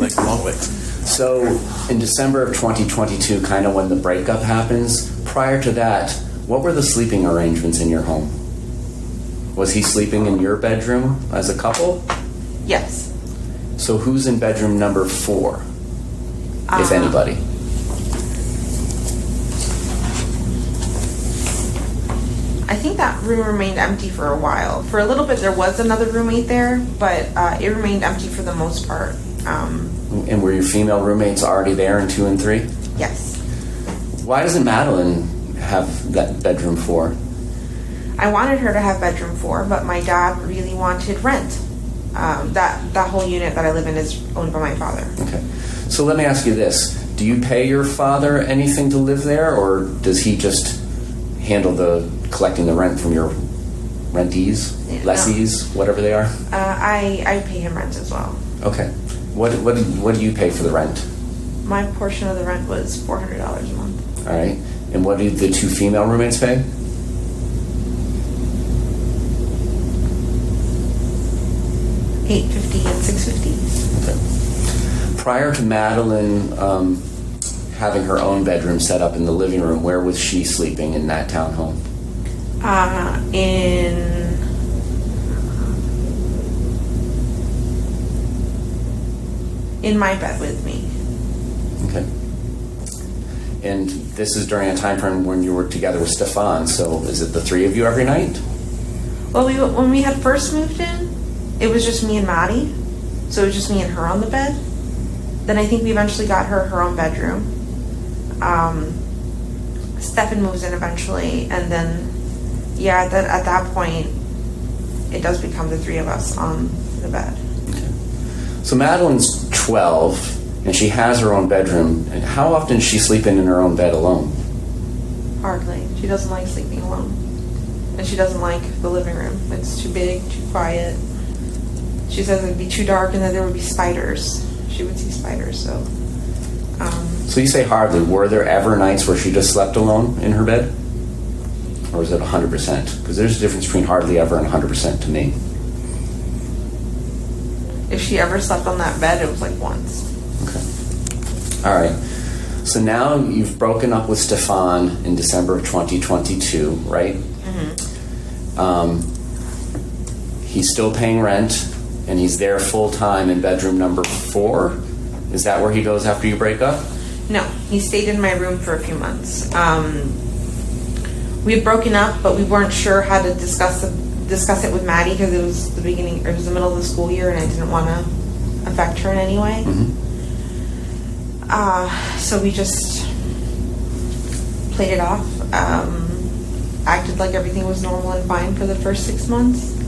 like long way. So in December of 2022, kind of when the breakup happens, prior to that, what were the sleeping arrangements in your home? Was he sleeping in your bedroom as a couple? Yes. So who's in bedroom number 4, if anybody? I think that room remained empty for a while. For a little bit, there was another roommate there, but it remained empty for the most part. And were your female roommates already there in 2 and 3? Yes. Why doesn't Madeline have that bedroom 4? I wanted her to have bedroom 4, but my dad really wanted rent. That whole unit that I live in is owned by my father. Okay. So let me ask you this. Do you pay your father anything to live there, or does he just handle collecting the rent from your rentees, Yeah, lessees, whatever they are? I pay him rent as well. Okay. What do you pay for the rent? My portion of the rent was $400 a month. All right. And what do the 2 female roommates pay? $850 and $650. Okay. Prior to Madeline having her own bedroom set up in the living room, where was she sleeping in that townhome? In my bed with me. Okay. And this is during a time frame when you were together with Stefan, so is it the 3 of you every night? Well, when we had first moved in, it was just me and Maddie. So it was just me and her on the bed. Then I think we eventually got her own bedroom. Stefan moves in eventually, and then, yeah, at that point, it does become the 3 of us on the bed. Okay. So Madeline's 12, and she has her own bedroom. And how often is she sleeping in her own bed alone? Hardly. She doesn't like sleeping alone. And she doesn't like the living room. It's too big, too quiet. She says it'd be too dark and that there would be spiders. she would see spiders. So So you say hardly. Were there ever nights where she just slept alone in her bed? Or was it 100%? Because there's a difference between hardly ever and 100% to me. if she ever slept on that bed, it was like once. Okay. All right. So now you've broken up with Stefan in December of 2022, right? He's still paying rent, and he's there full-time in bedroom number 4. Is that where he goes after you break up? No, he stayed in my room for a few months. We had broken up, but we weren't sure how to discuss it with Maddie because it was the beginning, it was the middle of the school year, and I didn't want to affect her in any way. So we just played it off, acted like everything was normal and fine for the first 6 months.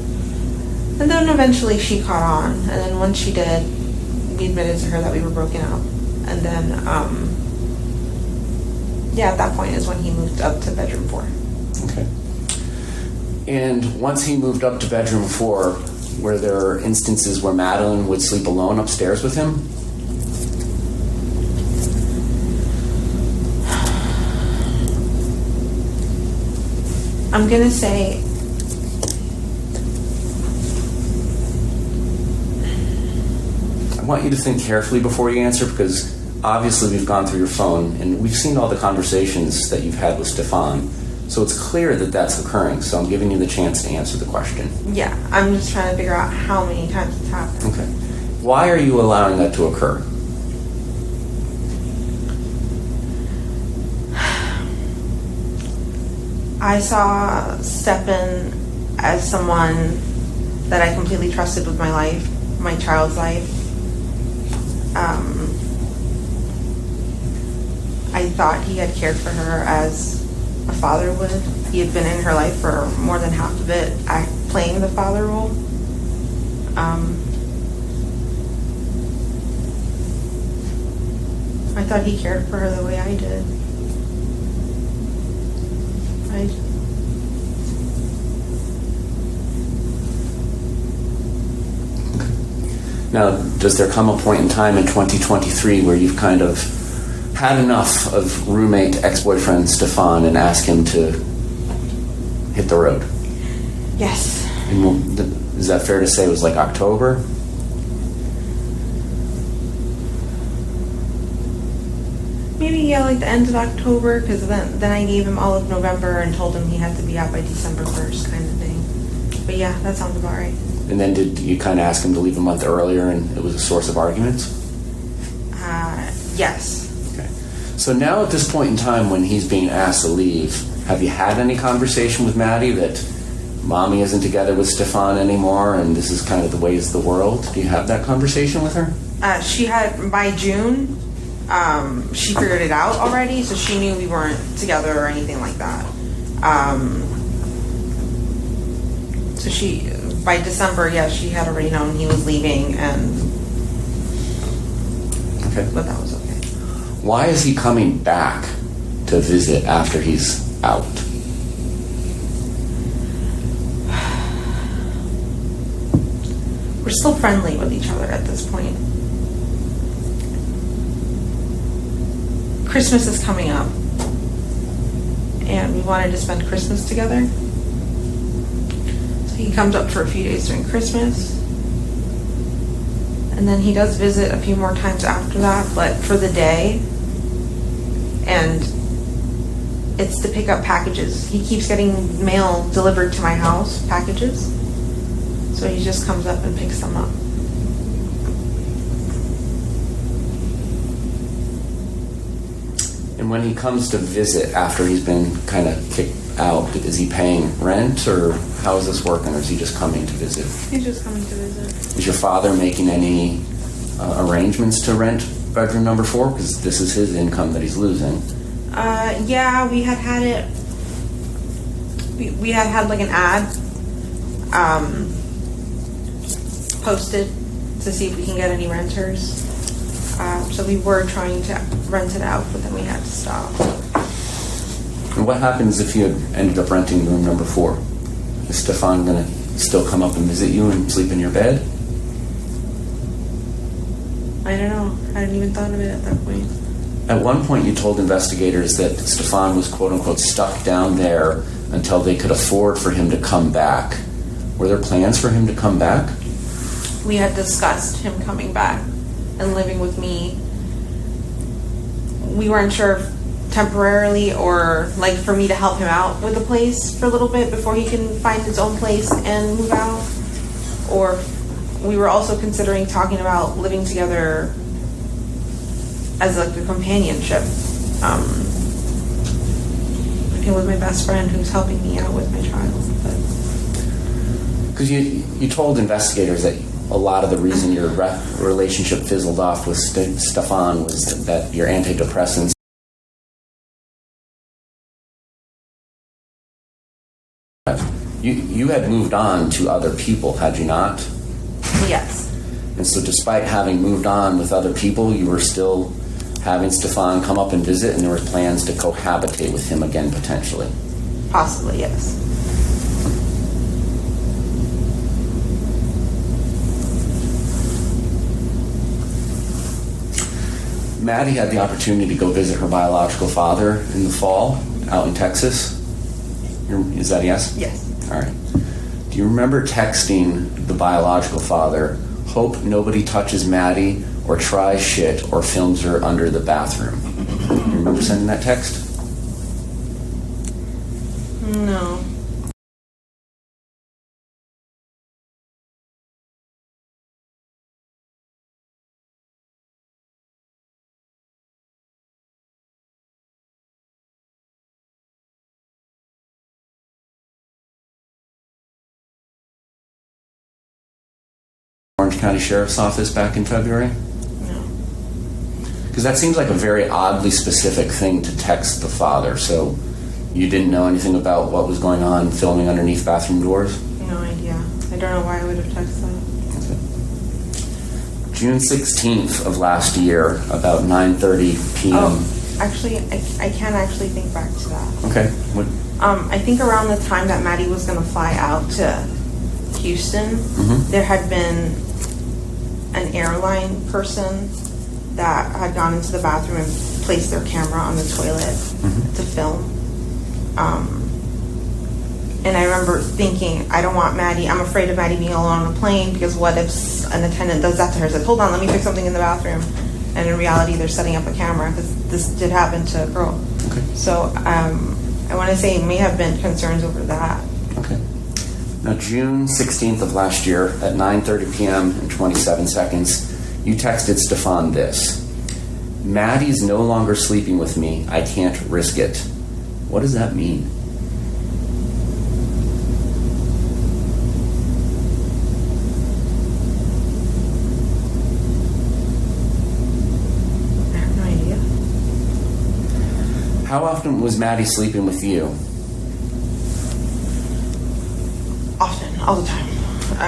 And then eventually she caught on. And then once she did, we admitted to her that we were broken up. And then, at that point is when he moved up to bedroom 4. Okay. And once he moved up to bedroom 4, were there instances where Madeline would sleep alone upstairs with him? I'm going to say I want you to think carefully before you answer, because obviously we've gone through your phone and we've seen all the conversations that you've had with Stefan. So it's clear that that's occurring. So I'm giving you the chance to answer the question. yeah, I'm just trying to figure out how many times it's happened. Okay. Why are you allowing that to occur? I saw Stefan as someone that I completely trusted with my life, my child's life. I thought he had cared for her as a father would. He had been in her life for more than half of it, playing the father role. I thought he cared for her the way I did. Now, does there come a point in time in 2023 where you've kind of had enough of roommate ex-boyfriend Stefan and ask him to hit the road? Yes. And is that fair to say it was like October? Maybe like the end of October, because then I gave him all of November and told him he had to be out by December 1st, kind of thing. But yeah, that sounds about right. And then did you kind of ask him to leave a month earlier and it was a source of arguments? Yes. Okay. So now at this point in time when he's being asked to leave, have you had any conversation with Maddie that mommy isn't together with Stefan anymore and this is kind of the ways of the world? Do you have that conversation with her? She had, by June, she figured it out already, so she knew we weren't together or anything like that. So by December, she had already known he was leaving, but that was okay. Why is he coming back to visit after he's out? We're still friendly with each other at this point. Christmas is coming up, and we wanted to spend Christmas together. So he comes up for a few days during Christmas, and then he does visit a few more times after that, but for the day, and it's to pick up packages. He keeps getting mail delivered to my house, packages, so he just comes up and picks them up. And when he comes to visit after he's been kind of kicked out, is he paying rent or how is this working, or is he just coming to visit? He's just coming to visit. Is your father making any arrangements to rent bedroom number 4? Because this is his income that he's losing. Yeah, we had it. We had like an ad posted to see if we can get any renters. So we were trying to rent it out, but then we had to stop. And what happens if you had ended up renting room number 4? Is Stefan going to still come up and visit you and sleep in your bed? I don't know. I hadn't even thought of it at that point. At one point, you told investigators that Stefan was quote-unquote stuck down there until they could afford for him to come back. Were there plans for him to come back? We had discussed him coming back and living with me. We weren't sure if temporarily or like for me to help him out with the place for a little bit before he can find his own place and move out. Or we were also considering talking about living together as like a companionship. Working with my best friend who's helping me out with my child. Because you told investigators that a lot of the reason your relationship fizzled off with Stefan was that your antidepressants. You had moved on to other people, had you not? Yes. And so despite having moved on with other people, you were still having Stefan come up and visit, and there were plans to cohabitate with him again, potentially. Possibly, yes. Maddie had the opportunity to go visit her biological father in the fall out in Texas. Is that a yes? Yes. All right. Do you remember texting the biological father, hope nobody touches Maddie or tries shit or films her under the bathroom? You remember sending that text? No. Orange County Sheriff's Office back in February? No. Because that seems like a very oddly specific thing to text the father. So you didn't know anything about what was going on filming underneath bathroom doors? No idea. I don't know why I would have texted that. June 16th of last year, about 9:30 p.m. Oh, actually, I can't actually think back to that. Okay. What? I think around the time that Maddie was going to fly out to Houston, there had been an airline person that had gone into the bathroom and placed their camera on the toilet to film. And I remember thinking, I don't want Maddie, I'm afraid of Maddie being alone on a plane because what if an attendant does that to her? Says, hold on, let me fix something in the bathroom. And in reality, they're setting up a camera because this did happen to a girl. Okay. So I want to say it may have been concerns over that. Okay. Now, June 16th of last year at 9:30 p.m. and 27 seconds, you texted Stefan this: Maddie's no longer sleeping with me. I can't risk it. What does that mean? I have no idea. How often was Maddie sleeping with you? Often, all the time.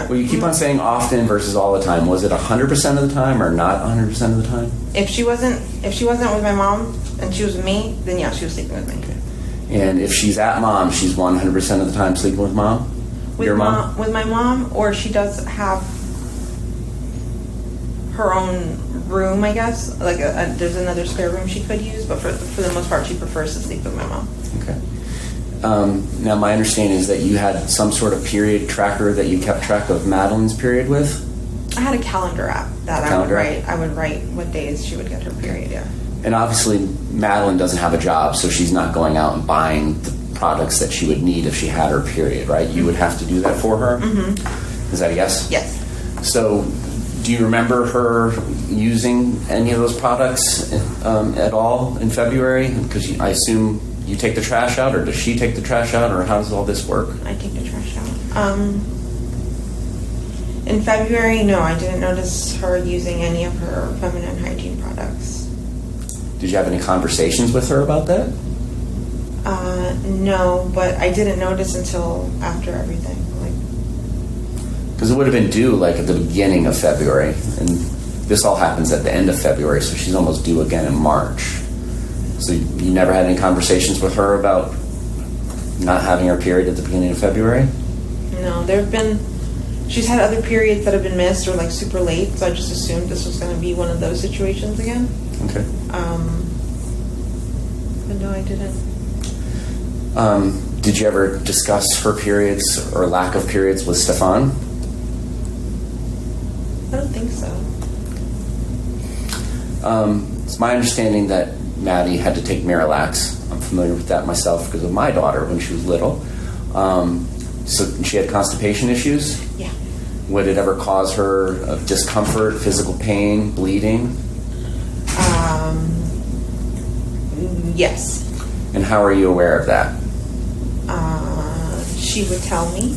Well, you keep on saying often versus all the time. Was it 100% of the time or not 100% of the time? If she wasn't with my mom and she was with me, then yeah, she was sleeping with me. Okay. And if she's at mom, she's 100% of the time sleeping with mom? With Your mom? With my mom, or she does have her own room, I guess. Like there's another spare room she could use, but for the most part, she prefers to sleep with my mom. Okay. Now, my understanding is that you had some sort of period tracker that you kept track of Madeline's period with? I had a calendar app that I would write what days she would get her period, yeah. And obviously, Madeline doesn't have a job, so she's not going out and buying the products that she would need if she had her period, right? You would have to do that for her? Mm-hmm. Is that a yes? Yes. So, do you remember her using any of those products at all in February? Because I assume you take the trash out, or does she take the trash out, or how does all this work? I take the trash out. In February, no, I didn't notice her using any of her feminine hygiene products. Did you have any conversations with her about that? No, but I didn't notice until after everything. Because it would have been due like at the beginning of February, and this all happens at the end of February, so she's almost due again in March. So you never had any conversations with her about not having her period at the beginning of February? No, there have been she's had other periods that have been missed or like super late, so I just assumed this was going to be one of those situations again. Okay. But no, I didn't. Did you ever discuss her periods or lack of periods with Stefan? I don't think so. It's my understanding that Maddie had to take Miralax. I'm familiar with that myself because of my daughter when she was little. So she had constipation issues? Yeah. Would it ever cause her discomfort, physical pain, bleeding? Yes. And how are you aware of that? She would tell me.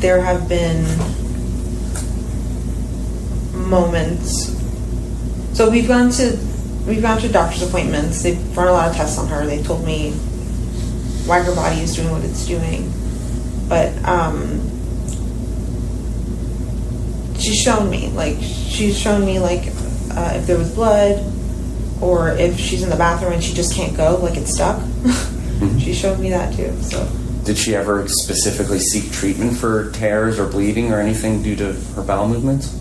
There have been moments. So we've gone to doctor's appointments. They've run a lot of tests on her. They told me why her body is doing what it's doing. But she's shown me if there was blood or if she's in the bathroom and she just can't go, like it's stuck. Mm-hmm. She showed me that too. So Did she ever specifically seek treatment for tears or bleeding or anything due to her bowel movements?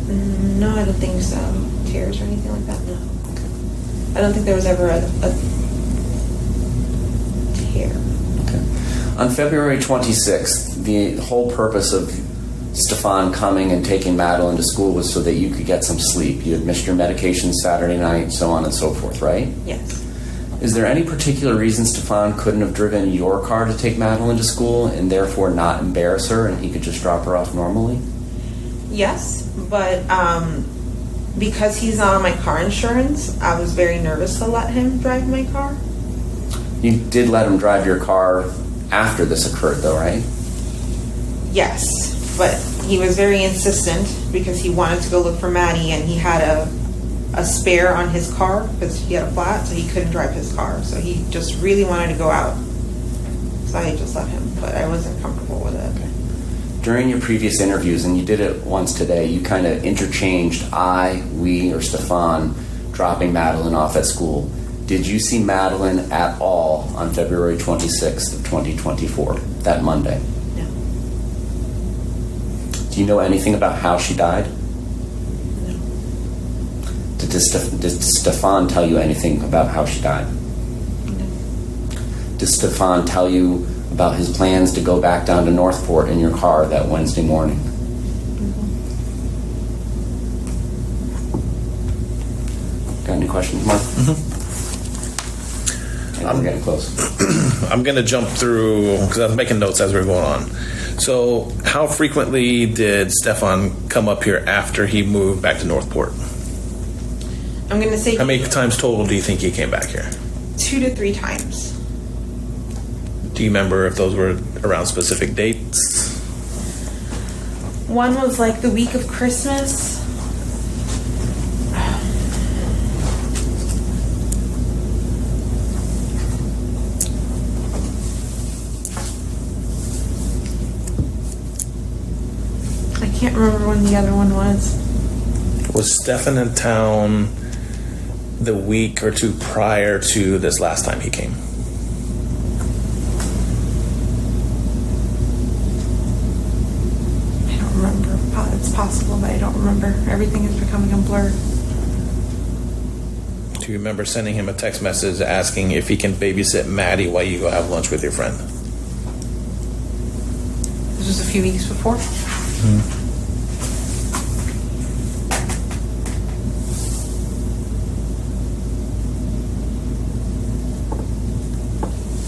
no, I don't think so. Tears or anything like that. No. I don't think there was ever a tear. Okay. On February 26th, the whole purpose of Stefan coming and taking Madeline to school was so that you could get some sleep. You had missed your medication Saturday night, so on and so forth, right? Yes. Is there any particular reason Stefan couldn't have driven your car to take Madeline to school and therefore not embarrass her and he could just drop her off normally? Yes, but because he's not on my car insurance, I was very nervous to let him drive my car. You did let him drive your car after this occurred, though, right? Yes, but he was very insistent because he wanted to go look for Maddie, and he had a spare on his car because he had a flat, so he couldn't drive his car. So he just really wanted to go out. So I just let him, but I wasn't comfortable with it. Okay. During your previous interviews, and you did it once today, you kind of interchanged I, we, or Stefan dropping Madeline off at school. Did you see Madeline at all on February 26th of 2024, that Monday? No. Do you know anything about how she died? No. Did Stefan tell you anything about how she died? No. Did Stefan tell you about his plans to go back down to Northport in your car that Wednesday morning? Got any questions, Mark? I'm getting close. I'm going to jump through because I was making notes as we were going on. So, how frequently did Stefan come up here after he moved back to Northport? I'm going to say How many times total do you think he came back here? 2 to 3 times. Do you remember if those were around specific dates? One was like the week of Christmas. I can't remember when the other one was. Was Stefan in town the week or two prior to this last time he came? I don't remember. It's possible, but I don't remember. Everything is becoming a blur. Do you remember sending him a text message asking if he can babysit Maddie while you go have lunch with your friend? This was a few weeks before.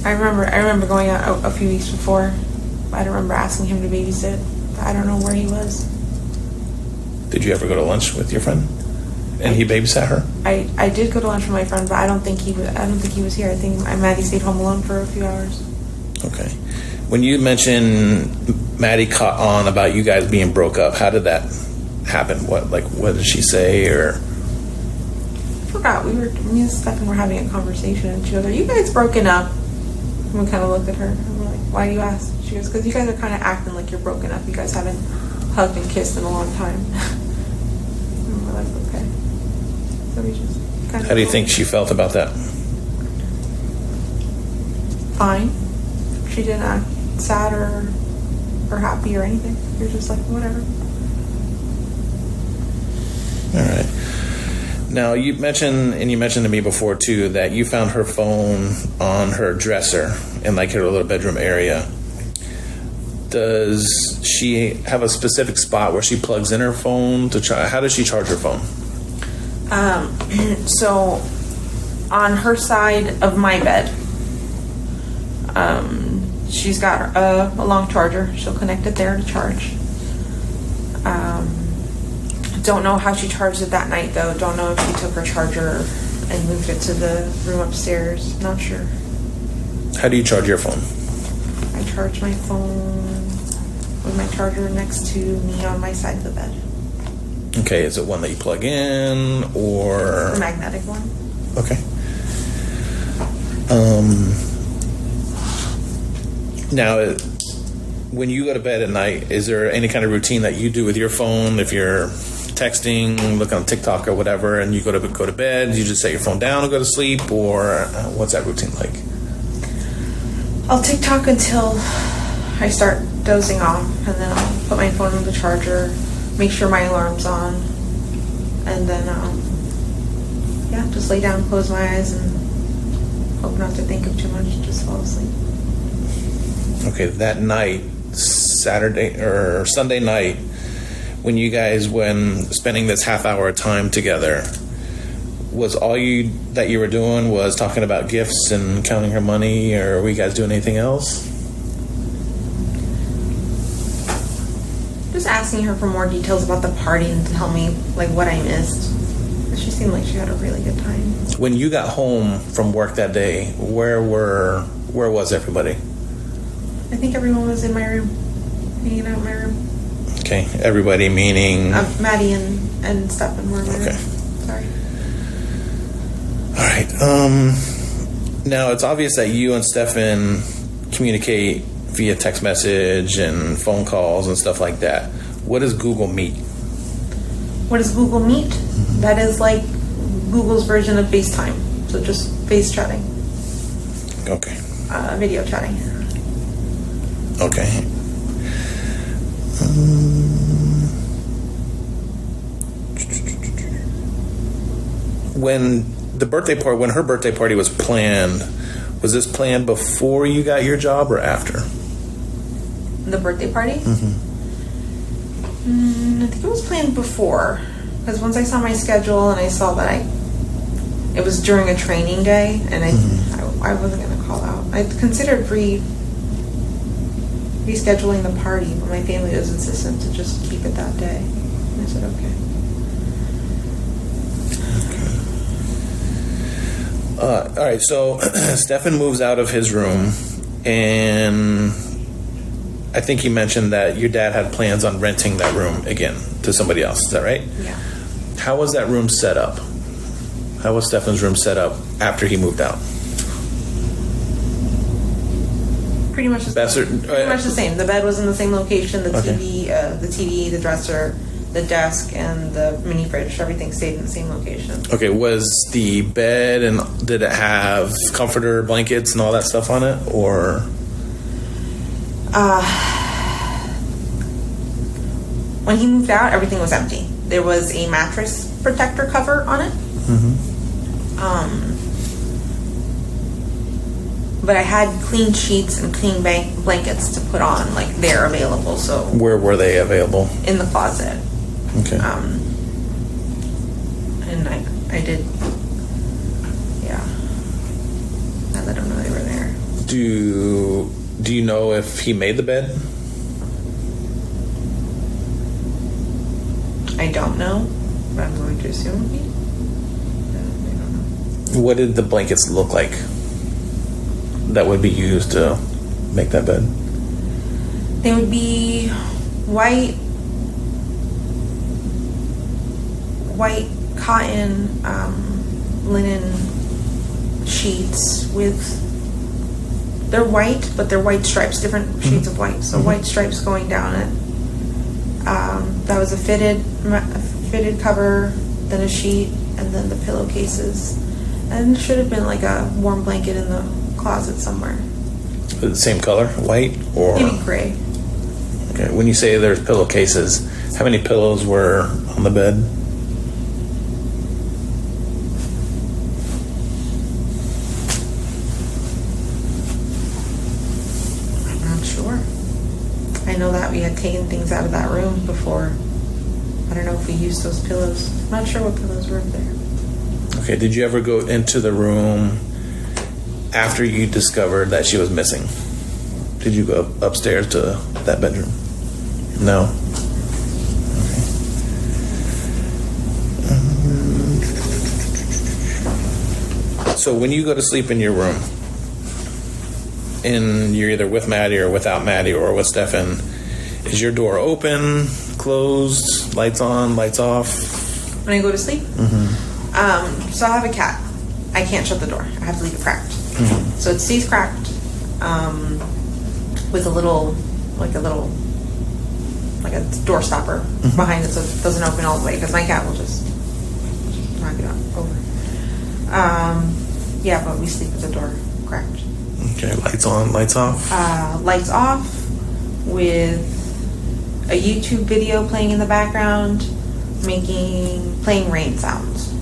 I remember going out a few weeks before. I don't remember asking him to babysit. I don't know where he was. Did you ever go to lunch with your friend? And he babysat her? I did go to lunch with my friend, but I don't think he was here. I think Maddie stayed home alone for a few hours. Okay. When you mentioned Maddie caught on about you guys being broke up, how did that happen? What did she say, or? I forgot. Me and Stefan were having a conversation, and she goes, "Are you guys broken up?" And we kind of looked at her, and we're like, "Why do you ask?" She goes, "Because you guys are kind of acting like you're broken up. You guys haven't hugged and kissed in a long time." And we're like, "Okay." So we just kind of. How do you think she felt about that? Fine. She didn't act sad or happy or anything. You're just like, whatever. All right. Now, you mentioned to me before, too, that you found her phone on her dresser in, like, her little bedroom area. Does she have a specific spot where she plugs in her phone to charge? How does she charge her phone? So, on her side of my bed, she's got a long charger. She'll connect it there to charge. Don't know how she charged it that night, though. Don't know if she took her charger and moved it to the room upstairs. Not sure. How do you charge your phone? I charge my phone with my charger next to me on my side of the bed. Okay, is it one that you plug in, or... The magnetic one. Okay. Now, when you go to bed at night, is there any kind of routine that you do with your phone? If you're texting, looking on TikTok or whatever, and you go to bed, you just set your phone down and go to sleep, or what's that routine like? I'll TikTok until I start dozing off, and then I'll put my phone on the charger, make sure my alarm's on, and then just lay down, close my eyes, and hope not to think of too much, just fall asleep. Okay, that night, Saturday or Sunday night, when you guys, spending this half hour of time together, was all that you were doing was talking about gifts and counting her money, or were you guys doing anything else? Just asking her for more details about the party and to tell me like what I missed. She seemed like she had a really good time. When you got home from work that day, where was everybody? I think everyone was in my room, hanging out in my room. Okay, everybody meaning... Maddie and Stefan were in my room. Okay. Sorry. All right. Now, it's obvious that you and Stefan communicate via text message and phone calls and stuff like that. What is Google Meet? What is Google Meet? Mm-hmm. That is like Google's version of FaceTime. So just face chatting. Okay. Video chatting. Okay. When her birthday party was planned, was this planned before you got your job or after? The birthday party? Mm-hmm. I think it was planned before, because once I saw my schedule and I saw that it was during a training day, and I wasn't going to call out. I considered rescheduling the party, but my family was insistent to just keep it that day. And I said, okay. All right, so Stefan moves out of his room, and I think he mentioned that your dad had plans on renting that room again to somebody else. Is that right? Yeah. How was that room set up? How was Stefan's room set up after he moved out? Pretty much the same. The bed was in the same location. The TV, the dresser, the desk, and the mini fridge. Everything stayed in the same location. Okay, was the bed, and did it have comforter, blankets, and all that stuff on it, or? When he moved out, everything was empty. There was a mattress protector cover on it. But I had clean sheets and clean blankets to put on, like they're available. So where were they available? In the closet. Okay. And I did. Yeah. I let him know they were there. Do you know if he made the bed? I don't know, but I'm going to assume he. I don't know. What did the blankets look like that would be used to make that bed? They would be white cotton linen sheets with. They're white, but they're white stripes, different shades of white. So white stripes going down it. That was a fitted cover, then a sheet, and then the pillowcases. And it should have been like a warm blanket in the closet somewhere. The same color, white or? Maybe gray. Okay. When you say there's pillowcases, how many pillows were on the bed? I'm not sure. I know that we had taken things out of that room before. I don't know if we used those pillows. I'm not sure what pillows were up there. Okay. Did you ever go into the room after you discovered that she was missing? Did you go upstairs to that bedroom? No. Okay. So when you go to sleep in your room, and you're either with Maddie or without Maddie or with Stefan, is your door open, closed, lights on, lights off? When I go to sleep? Mm-hmm. So I have a cat. I can't shut the door. I have to leave it cracked. Mm-hmm. So it stays cracked with a door stopper behind it so it doesn't open all the way because my cat will just knock it over. Yeah, but we sleep with the door cracked. Okay, lights on, lights off? Lights off with a YouTube video playing in the background, playing rain sounds.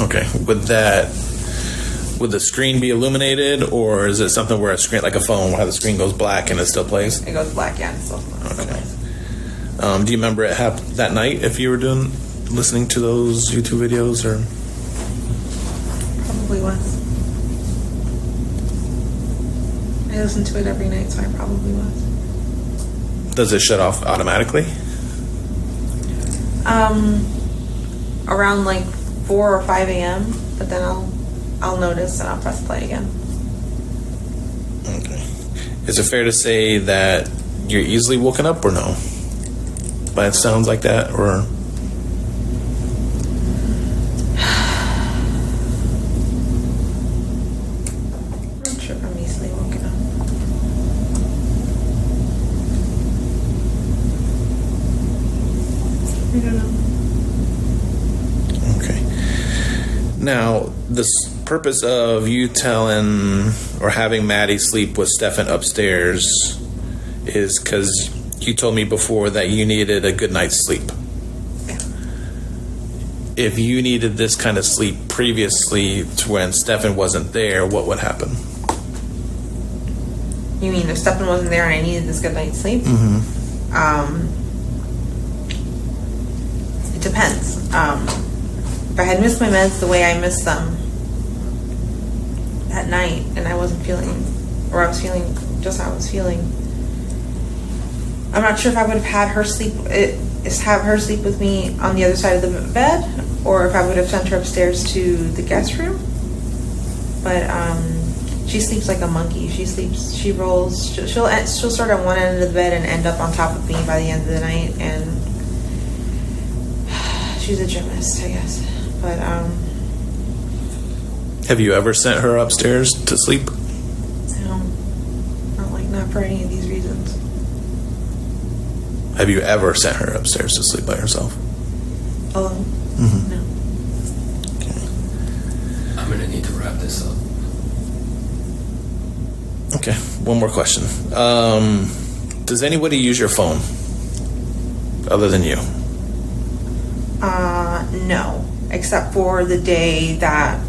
Okay, would the screen be illuminated, or is it something where a screen, like a phone, where the screen goes black and it still plays? It goes black, yeah, and it still plays. Do you remember it happened that night if you were listening to those YouTube videos, or? Probably was. I listen to it every night, so I probably was. Does it shut off automatically? Around like 4 or 5 a.m., but then I'll notice and I'll press play again. Okay. Is it fair to say that you're easily woken up or no? By sounds like that, or? I'm not sure if I'm easily woken up. I don't know. Okay. Now, the purpose of you telling or having Maddie sleep with Stefan upstairs is because you told me before that you needed a good night's sleep. Yeah. If you needed this kind of sleep previously to when Stefan wasn't there, what would happen? You mean if Stefan wasn't there and I needed this good night's sleep? Mm-hmm. It depends. If I had missed my meds the way I missed them at night and I wasn't feeling, or I was feeling just how I was feeling, I'm not sure if I would have had her sleep with me on the other side of the bed, or if I would have sent her upstairs to the guest room. But she sleeps like a monkey. She rolls. She'll start on one end of the bed and end up on top of me by the end of the night. And she's a gymnast, I guess. But Have you ever sent her upstairs to sleep? no, not for any of these reasons. Have you ever sent her upstairs to sleep by herself? Alone? Mm-hmm. No. Okay. I'm going to need to wrap this up. Okay, one more question. Does anybody use your phone other than you? No. Except for the day that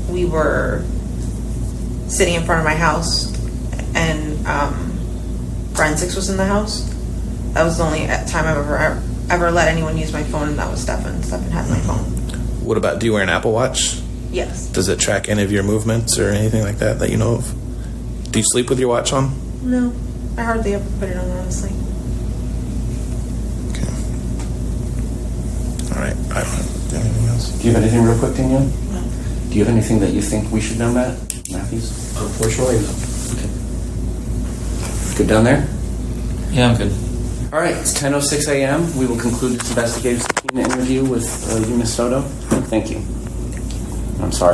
we were sitting in front of my house and forensics was in the house. That was the only time I've ever let anyone use my phone, and that was Stefan. Stefan had my phone. What about, do you wear an Apple Watch? Yes. Does it track any of your movements or anything like that you know of? Do you sleep with your watch on? No. I hardly ever put it on, honestly. Okay. All right. I don't have anything else. Do you have anything real quick, Danielle? No. Do you have anything that you think we should know, Matthews? Unfortunately, no. Okay. Good down there? Yeah, I'm good. All right, it's 10:06 a.m. We will conclude this investigative subpoena interview with you, Ms. Soto. Thank you. I'm sorry.